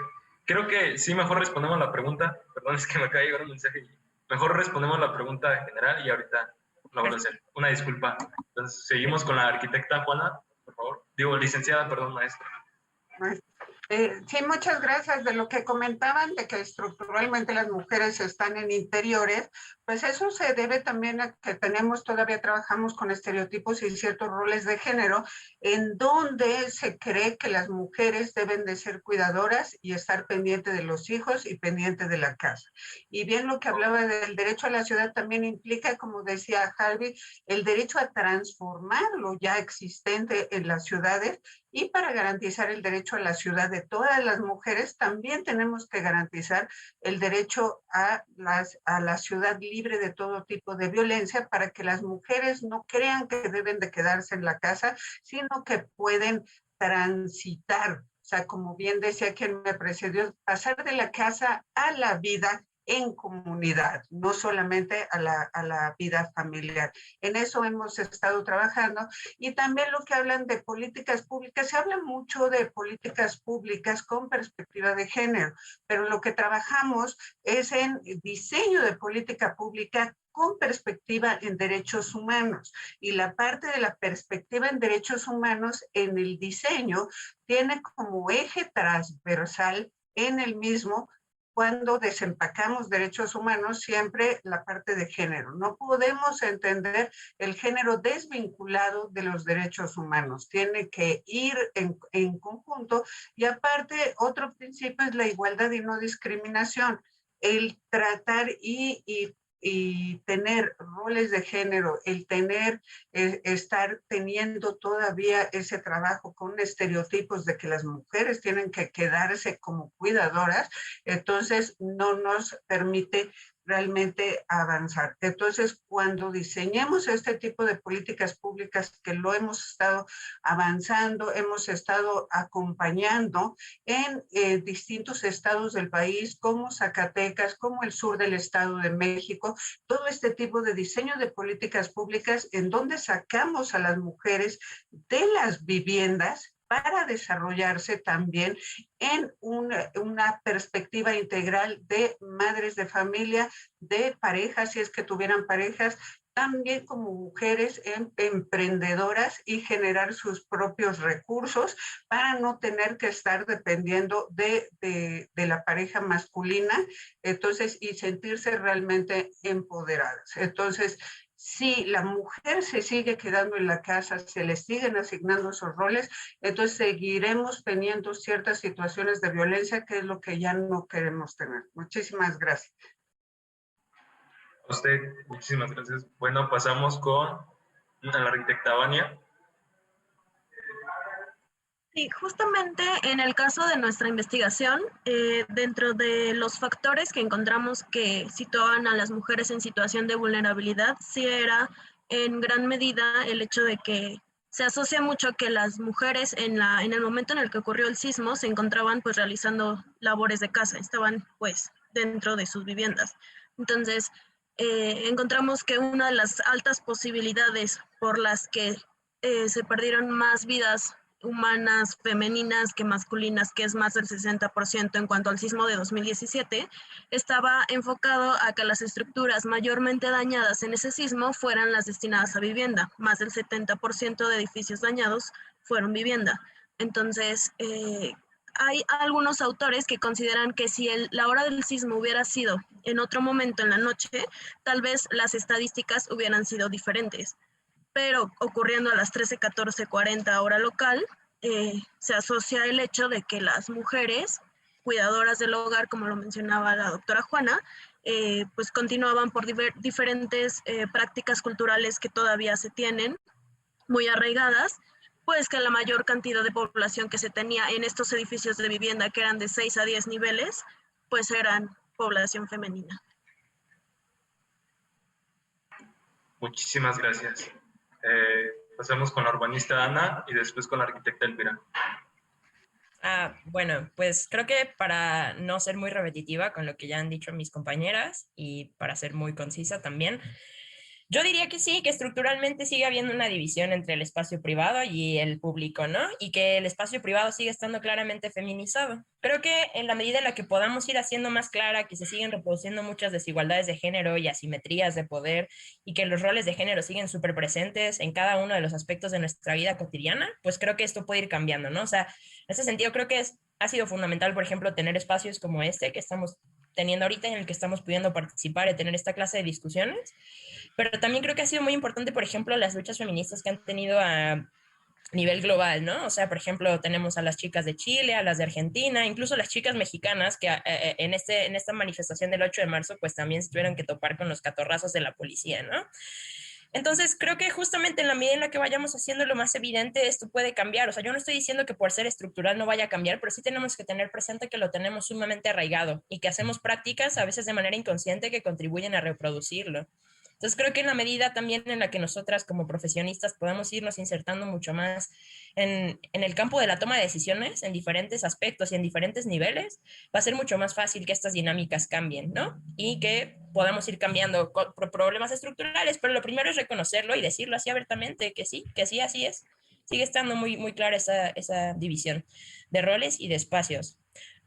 Creo que sí, mejor respondemos la pregunta. Perdón, es que me acaba de llegar un mensaje. Mejor respondemos la pregunta general y ahorita lo voy a hacer. Una disculpa. Entonces, seguimos con la arquitecta Juana, por favor. Digo, licenciada, perdón, maestra. Sí, muchas gracias. De lo que comentaban de que estructuralmente las mujeres están en interiores, pues eso se debe también a que trabajamos con estereotipos y ciertos roles de género, en donde se cree que las mujeres deben de ser cuidadoras y estar pendiente de los hijos y pendiente de la casa. Y bien, lo que hablaba del derecho a la ciudad también implica, como decía Harvey, el derecho a transformar lo ya existente en las ciudades. Y para garantizar el derecho a la ciudad de todas las mujeres, también tenemos que garantizar el derecho a la ciudad libre de todo tipo de violencia, para que las mujeres no crean que deben de quedarse en la casa, sino que pueden transitar. O sea, como bien decía quien me precedió, pasar de la casa a la vida en comunidad, no solamente a la vida familiar. En eso hemos estado trabajando. Y también lo que hablan de políticas públicas, se habla mucho de políticas públicas con perspectiva de género, pero lo que trabajamos es en diseño de política pública con perspectiva en derechos humanos. Y la parte de la perspectiva en derechos humanos en el diseño tiene como eje transversal en el mismo, cuando desempacamos derechos humanos, siempre la parte de género. No podemos entender el género desvinculado de los derechos humanos. Tiene que ir en conjunto. Y aparte, otro principio es la igualdad y no discriminación. El tratar y tener roles de género, el estar teniendo todavía ese trabajo con estereotipos de que las mujeres tienen que quedarse como cuidadoras, entonces no nos permite realmente avanzar. Entonces, cuando diseñemos este tipo de políticas públicas, que lo hemos estado avanzando, hemos estado acompañando en distintos estados del país, como Zacatecas, como el sur del Estado de México, todo este tipo de diseño de políticas públicas en donde sacamos a las mujeres de las viviendas para desarrollarse también en una perspectiva integral de madres de familia, de parejas, si es que tuvieran parejas, también como mujeres emprendedoras y generar sus propios recursos para no tener que estar dependiendo de la pareja masculina, entonces, y sentirse realmente empoderadas. Entonces, si la mujer se sigue quedando en la casa, se le siguen asignando esos roles, entonces seguiremos teniendo ciertas situaciones de violencia, que es lo que ya no queremos tener. Muchísimas gracias. A usted, muchísimas gracias. Bueno, pasamos con la arquitecta Vania. Sí, justamente en el caso de nuestra investigación, dentro de los factores que encontramos que situaban a las mujeres en situación de vulnerabilidad, sí era en gran medida el hecho de que se asocia mucho que las mujeres en el momento en el que ocurrió el sismo se encontraban pues realizando labores de casa, estaban pues dentro de sus viviendas. Entonces, encontramos que una de las altas posibilidades por las que se perdieron más vidas humanas femeninas que masculinas, que es más del 60% en cuanto al sismo de 2017, estaba enfocado a que las estructuras mayormente dañadas en ese sismo fueran las destinadas a vivienda. Más del 70% de edificios dañados fueron vivienda. Entonces, hay algunos autores que consideran que si la hora del sismo hubiera sido en otro momento en la noche, tal vez las estadísticas hubieran sido diferentes. Pero ocurriendo a las 13:14:40 hora local, se asocia el hecho de que las mujeres cuidadoras del hogar, como lo mencionaba la doctora Juana, pues continuaban por diferentes prácticas culturales que todavía se tienen muy arraigadas, pues que la mayor cantidad de población que se tenía en estos edificios de vivienda, que eran de 6 a 10 niveles, pues eran población femenina. Muchísimas gracias. Pasamos con la urbanista Ana y después con la arquitecta Elvira. Bueno, pues creo que para no ser muy repetitiva con lo que ya han dicho mis compañeras y para ser muy concisa también, yo diría que sí, que estructuralmente sigue habiendo una división entre el espacio privado y el público, ¿no? Y que el espacio privado sigue estando claramente feminizado. Creo que en la medida en la que podamos ir haciendo más clara que se siguen reproduciendo muchas desigualdades de género y asimetrías de poder y que los roles de género siguen súper presentes en cada uno de los aspectos de nuestra vida cotidiana, pues creo que esto puede ir cambiando, ¿no? O sea, en ese sentido creo que ha sido fundamental, por ejemplo, tener espacios como este que estamos teniendo ahorita, en el que estamos pudiendo participar y tener esta clase de discusiones. Pero también creo que ha sido muy importante, por ejemplo, las luchas feministas que han tenido a nivel global, ¿no? O sea, por ejemplo, tenemos a las chicas de Chile, a las de Argentina, incluso las chicas mexicanas que en esta manifestación del 8 de marzo, pues también se tuvieron que topar con los catorrazos de la policía, ¿no? Entonces, creo que justamente en la medida en la que vayamos haciendo lo más evidente, esto puede cambiar. O sea, yo no estoy diciendo que por ser estructural no vaya a cambiar, pero sí tenemos que tener presente que lo tenemos sumamente arraigado y que hacemos prácticas a veces de manera inconsciente que contribuyen a reproducirlo. Entonces creo que en la medida también en la que nosotras como profesionistas podamos irnos insertando mucho más en el campo de la toma de decisiones en diferentes aspectos y en diferentes niveles, va a ser mucho más fácil que estas dinámicas cambien, ¿no? Y que podamos ir cambiando problemas estructurales, pero lo primero es reconocerlo y decirlo así abiertamente, que sí, así es. Sigue estando muy, muy clara esa división de roles y de espacios.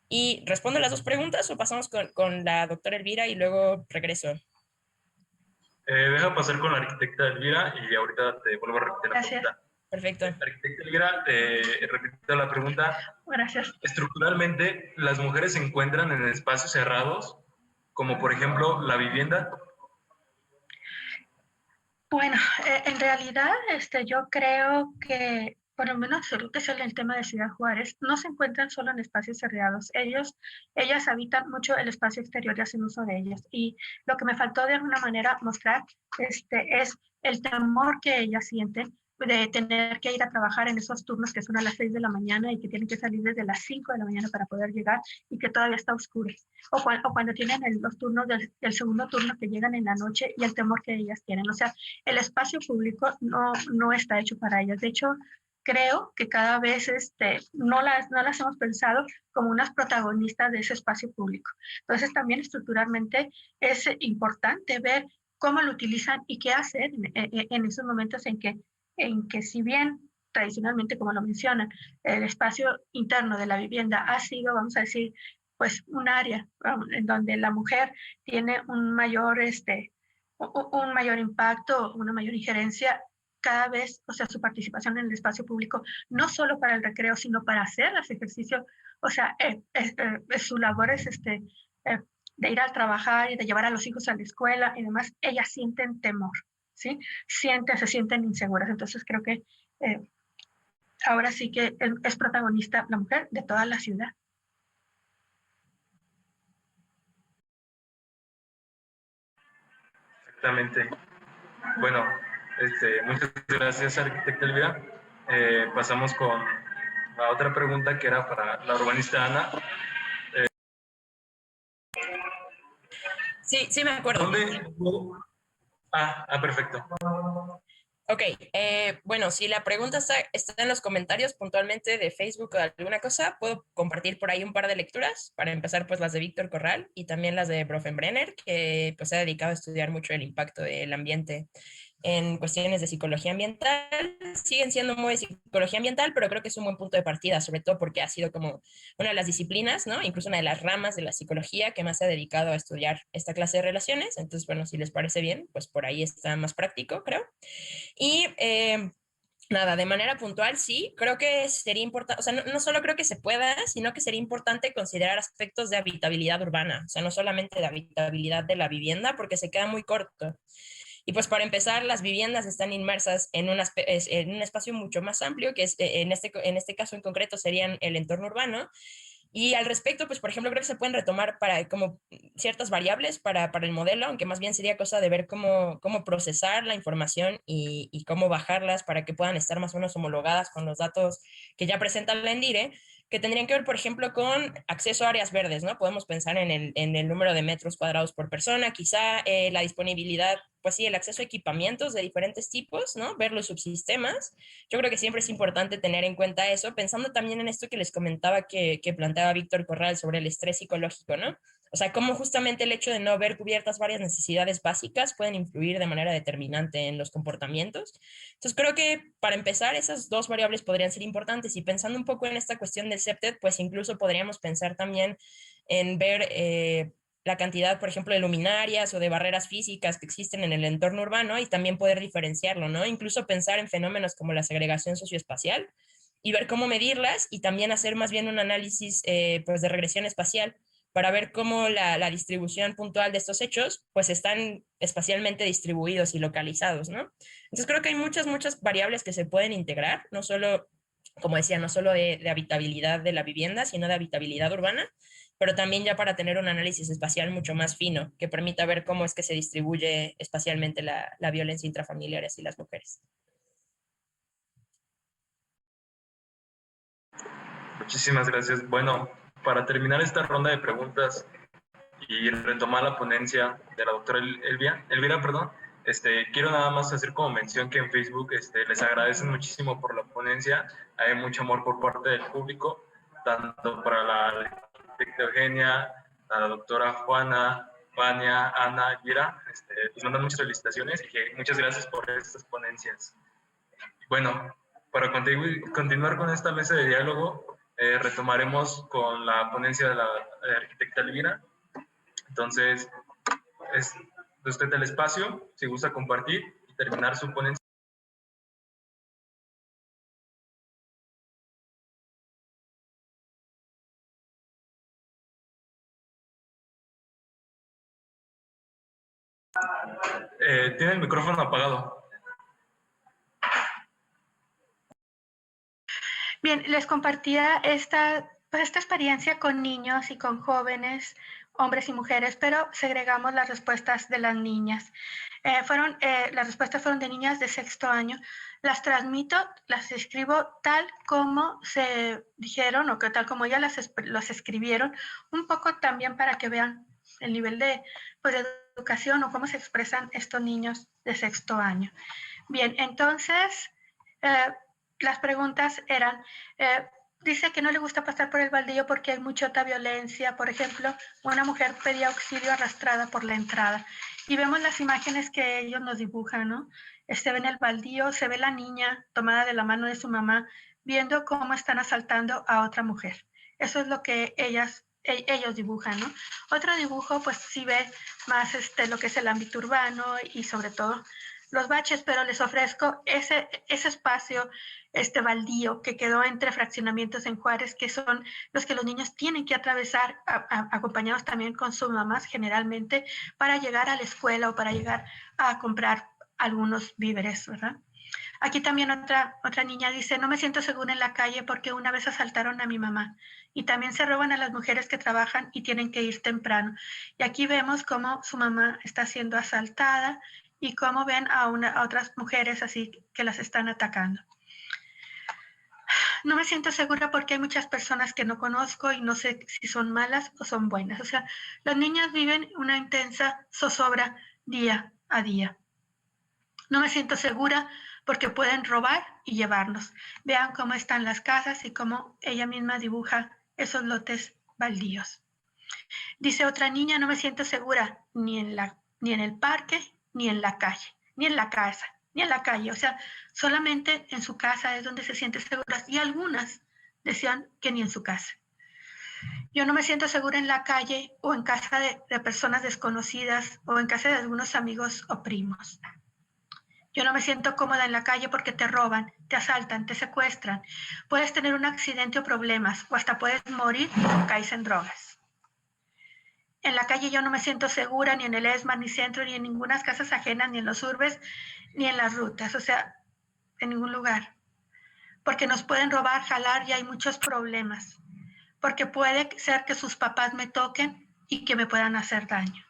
¿Y respondo las dos preguntas o pasamos con la doctora Elvira y luego regreso? Deja pasar con la arquitecta Elvira y ahorita te vuelvo a repetir la pregunta. Perfecto. Arquitecta Elvira, repito la pregunta. Gracias. Estructuralmente, ¿las mujeres se encuentran en espacios cerrados, como por ejemplo la vivienda? Bueno, en realidad yo creo que por lo menos lo que es el tema de Ciudad Juárez, no se encuentran solo en espacios cerrados. Ellas habitan mucho el espacio exterior y hacen uso de ellos. Y lo que me faltó de alguna manera mostrar es el temor que ellas sienten de tener que ir a trabajar en esos turnos que son a las 6 de la mañana y que tienen que salir desde las 5 de la mañana para poder llegar y que todavía está oscuro. O cuando tienen los turnos del segundo turno que llegan en la noche y el temor que ellas tienen. O sea, el espacio público no está hecho para ellas. De hecho, creo que cada vez no las hemos pensado como unas protagonistas de ese espacio público. Entonces, también estructuralmente es importante ver cómo lo utilizan y qué hacer en esos momentos en que si bien tradicionalmente, como lo mencionan, el espacio interno de la vivienda ha sido, vamos a decir, pues un área en donde la mujer tiene un mayor impacto, una mayor injerencia cada vez, o sea, su participación en el espacio público, no solo para el recreo, sino para hacer los ejercicios, o sea, su labor es de ir a trabajar y de llevar a los hijos a la escuela y demás, ellas sienten temor, ¿sí? Se sienten inseguras. Entonces creo que ahora sí que es protagonista la mujer de toda la ciudad. Exactamente. Bueno, muchas gracias, arquitecta Elvira. Pasamos con la otra pregunta que era para la urbanista Ana. Sí, me acuerdo. ¿Dónde? Perfecto. Ok, bueno, si la pregunta está en los comentarios puntualmente de Facebook o de alguna cosa, puedo compartir por ahí un par de lecturas, para empezar pues las de Víctor Corral y también las de Bronfenbrenner, que pues se ha dedicado a estudiar mucho el impacto del ambiente en cuestiones de psicología ambiental. Siguen siendo muy de psicología ambiental, pero creo que es un buen punto de partida, sobre todo porque ha sido como una de las disciplinas, ¿no? Incluso una de las ramas de la psicología que más se ha dedicado a estudiar esta clase de relaciones. Entonces, bueno, si les parece bien, pues por ahí está más práctico, creo. Y nada, de manera puntual, sí, creo que sería importante, o sea, no solo creo que se pueda, sino que sería importante considerar aspectos de habitabilidad urbana, o sea, no solamente de habitabilidad de la vivienda, porque se queda muy corto. Y pues para empezar, las viviendas están inmersas en un espacio mucho más amplio, que es, en este caso en concreto serían el entorno urbano. Y al respecto, pues por ejemplo, creo que se pueden retomar como ciertas variables para el modelo, aunque más bien sería cosa de ver cómo procesar la información y cómo bajarlas para que puedan estar más o menos homologadas con los datos que ya presenta la ENDIRE, que tendrían que ver, por ejemplo, con acceso a áreas verdes, ¿no? Podemos pensar en el número de metros cuadrados por persona, quizá la disponibilidad, pues sí, el acceso a equipamientos de diferentes tipos, ¿no? Ver los subsistemas. Yo creo que siempre es importante tener en cuenta eso, pensando también en esto que les comentaba que planteaba Víctor Corral sobre el estrés psicológico, ¿no? O sea, cómo justamente el hecho de no ver cubiertas varias necesidades básicas pueden influir de manera determinante en los comportamientos. Entonces, creo que para empezar, esas dos variables podrían ser importantes. Y pensando un poco en esta cuestión del CEPTED, pues incluso podríamos pensar también en ver la cantidad, por ejemplo, de luminarias o de barreras físicas que existen en el entorno urbano y también poder diferenciarlo, ¿no? Incluso pensar en fenómenos como la segregación socioespacial y ver cómo medirlas y también hacer más bien un análisis pues de regresión espacial para ver cómo la distribución puntual de estos hechos pues están espacialmente distribuidos y localizados, ¿no? Entonces creo que hay muchas variables que se pueden integrar, no solo, como decía, no solo de habitabilidad de la vivienda, sino de habitabilidad urbana, pero también ya para tener un análisis espacial mucho más fino que permita ver cómo es que se distribuye espacialmente la violencia intrafamiliar y las mujeres. Muchísimas gracias. Bueno, para terminar esta ronda de preguntas y retomar la ponencia de la doctora Elvira, quiero nada más hacer como mención que en Facebook les agradecen muchísimo por la ponencia. Hay mucho amor por parte del público, tanto para la arquitecta Eugenia, la doctora Juana, Vania, Ana, Elvira. Les mandan muchas felicitaciones y que muchas gracias por estas ponencias. Bueno, para continuar con esta mesa de diálogo, retomaremos con la ponencia de la arquitecta Elvira. Entonces, es de usted el espacio, si gusta compartir y terminar su ponencia. Tiene el micrófono apagado. Bien, les compartía esta experiencia con niños y con jóvenes, hombres y mujeres, pero segregamos las respuestas de las niñas. Las respuestas fueron de niñas de sexto año. Las transmito, las escribo tal como se dijeron o que tal como ellas las escribieron, un poco también para que vean el nivel de educación o cómo se expresan estos niños de sexto año. Bien, entonces, las preguntas eran, dice que no le gusta pasar por el baldío porque hay mucha violencia. Por ejemplo, una mujer pedía auxilio arrastrada por la entrada. Y vemos las imágenes que ellos nos dibujan, ¿no? Se ve en el baldío, se ve la niña tomada de la mano de su mamá, viendo cómo están asaltando a otra mujer. Eso es lo que ellos dibujan, ¿no? Otro dibujo, pues sí ve más lo que es el ámbito urbano y sobre todo los baches, pero les ofrezco ese espacio, baldío que quedó entre fraccionamientos en Juárez, que son los que los niños tienen que atravesar, acompañados también con sus mamás generalmente, para llegar a la escuela o para llegar a comprar algunos víveres, ¿verdad? Aquí también otra niña dice, no me siento segura en la calle porque una vez asaltaron a mi mamá. Y también se roban a las mujeres que trabajan y tienen que ir temprano. Y aquí vemos cómo su mamá está siendo asaltada y cómo ven a otras mujeres así que las están atacando. No me siento segura porque hay muchas personas que no conozco y no sé si son malas o son buenas. O sea, las niñas viven una intensa zozobra día a día. No me siento segura porque pueden robar y llevarnos. Vean cómo están las casas y cómo ella misma dibuja esos lotes baldíos. Dice otra niña, no me siento segura ni en el parque, ni en la calle, ni en la casa, ni en la calle. O sea, solamente en su casa es donde se siente segura. Y algunas decían que ni en su casa. Yo no me siento segura en la calle o en casa de personas desconocidas o en casa de algunos amigos o primos. Yo no me siento cómoda en la calle porque te roban, te asaltan, te secuestran. Puedes tener un accidente o problemas, o hasta puedes morir o caes en drogas. En la calle yo no me siento segura ni en el ESMA, ni centro, ni en ninguna casas ajenas, ni en los urbes, ni en las rutas, o sea, en ningún lugar. Porque nos pueden robar, jalar y hay muchos problemas. Porque puede ser que sus papás me toquen y que me puedan hacer daño.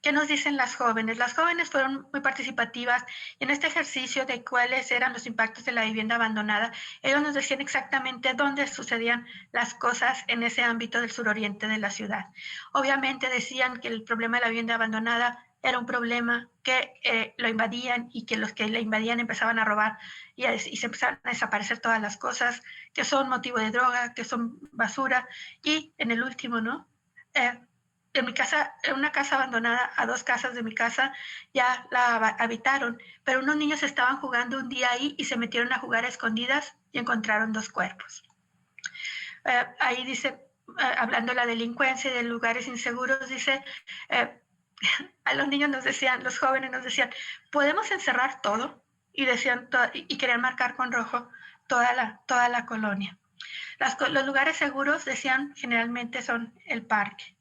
¿Qué nos dicen las jóvenes? Las jóvenes fueron muy participativas en este ejercicio de cuáles eran los impactos de la vivienda abandonada. Ellos nos decían exactamente dónde sucedían las cosas en ese ámbito del suroriente de la ciudad. Obviamente decían que el problema de la vivienda abandonada era un problema que lo invadían y que los que la invadían empezaban a robar y se empezaron a desaparecer todas las cosas que son motivo de droga, que son basura. Y en el último, ¿no? En mi casa, en una casa abandonada, a 2 casas de mi casa, ya la habitaron, pero unos niños estaban jugando un día ahí y se metieron a jugar a escondidas y encontraron 2 cuerpos. Ahí dice, hablando de la delincuencia y de lugares inseguros, dice, a los niños nos decían, los jóvenes nos decían, ¿podemos encerrar todo? Y decían, y querían marcar con rojo toda la colonia. Los lugares seguros, decían, generalmente son el parque.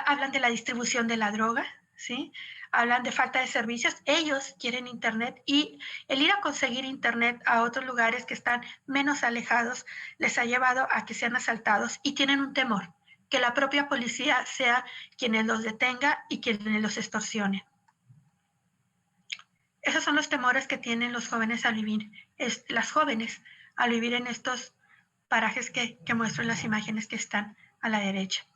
Hablan de la distribución de la droga, ¿sí? Hablan de falta de servicios. Ellos quieren internet y el ir a conseguir internet a otros lugares que están menos alejados les ha llevado a que sean asaltados y tienen un temor, que la propia policía sea quienes los detenga y quienes los extorsione. Esos son los temores que tienen los jóvenes al vivir, las jóvenes al vivir en estos parajes que muestro en las imágenes que están a la derecha.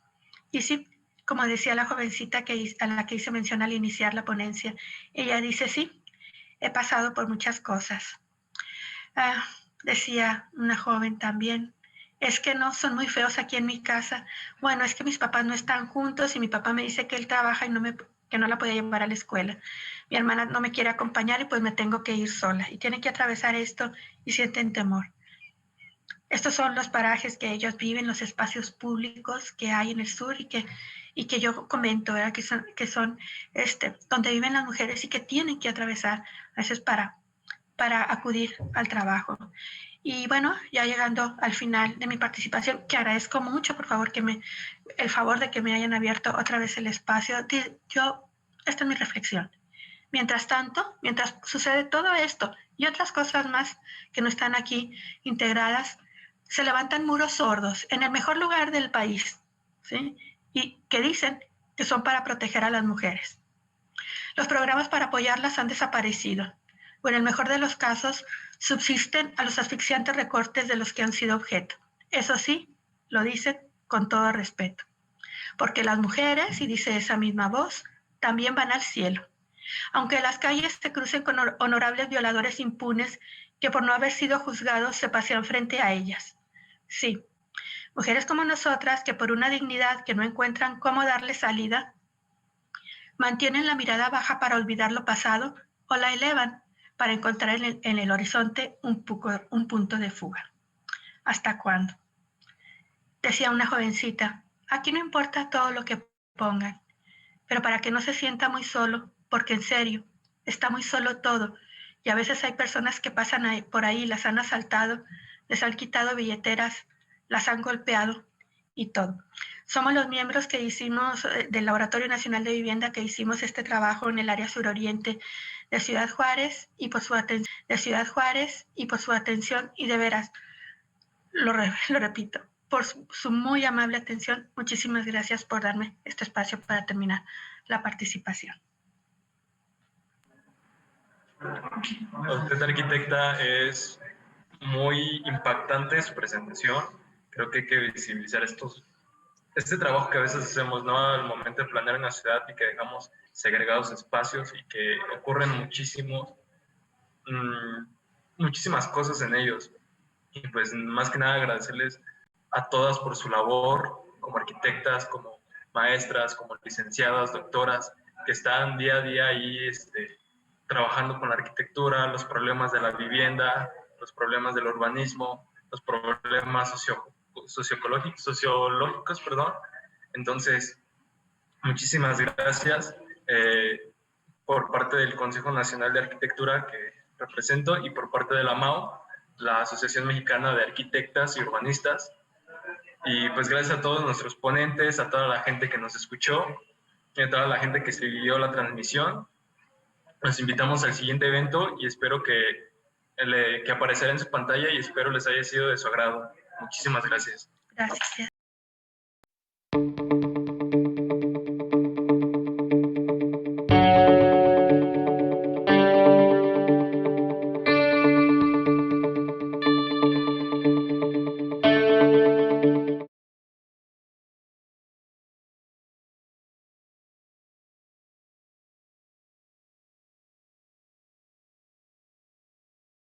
Y sí, como decía la jovencita a la que hice mención al iniciar la ponencia, ella dice, sí, he pasado por muchas cosas. Decía una joven también, es que no, son muy feos aquí en mi casa. Bueno, es que mis papás no están juntos y mi papá me dice que él trabaja y que no la podía llevar a la escuela. Mi hermana no me quiere acompañar y pues me tengo que ir sola. Y tienen que atravesar esto y sienten temor. Estos son los parajes que ellos viven, los espacios públicos que hay en el sur y que yo comento, ¿verdad? que son donde viven las mujeres y que tienen que atravesar a veces para acudir al trabajo. Y bueno, ya llegando al final de mi participación, que agradezco mucho, por favor, el favor de que me hayan abierto otra vez el espacio. Esta es mi reflexión. Mientras tanto, mientras sucede todo esto y otras cosas más que no están aquí integradas, se levantan muros sordos en el mejor lugar del país, ¿sí? Y que dicen que son para proteger a las mujeres. Los programas para apoyarlas han desaparecido, o en el mejor de los casos, subsisten a los asfixiantes recortes de los que han sido objeto. Eso sí, lo dicen con todo respeto. Porque las mujeres, y dice esa misma voz, también van al cielo. Aunque las calles se crucen con honorables violadores impunes que por no haber sido juzgados se pasean frente a ellas. Sí, mujeres como nosotras que por una dignidad que no encuentran cómo darle salida, mantienen la mirada baja para olvidar lo pasado o la elevan para encontrar en el horizonte un punto de fuga. ¿Hasta cuándo? Decía una jovencita, aquí no importa todo lo que pongan, pero para que no se sienta muy solo, porque en serio, está muy solo todo, y a veces hay personas que pasan por ahí, las han asaltado, les han quitado billeteras, las han golpeado y todo. Somos los miembros que hicimos del Laboratorio Nacional de Vivienda, que hicimos este trabajo en el área suroriente de Ciudad Juárez y por su atención, y de veras, lo repito, por su muy amable atención. Muchísimas gracias por darme este espacio para terminar la participación. Usted, arquitecta, es muy impactante su presentación. Creo que hay que visibilizar este trabajo que a veces hacemos, ¿no? Al momento de planear una ciudad y que dejamos segregados espacios y que ocurren muchísimas cosas en ellos. Y pues más que nada agradecerles a todas por su labor como arquitectas, como maestras, como licenciadas, doctoras, que están día a día ahí trabajando con la arquitectura, los problemas de la vivienda, los problemas del urbanismo, los problemas sociológicos. Entonces, muchísimas gracias por parte del Consejo Nacional de Arquitectura que represento y por parte de la AMAU, la Asociación Mexicana de Arquitectas y Urbanistas. Y pues gracias a todos nuestros ponentes, a toda la gente que nos escuchó y a toda la gente que siguió la transmisión. Los invitamos al siguiente evento y espero que aparecerá en su pantalla y espero les haya sido de su agrado. Muchísimas gracias. Gracias.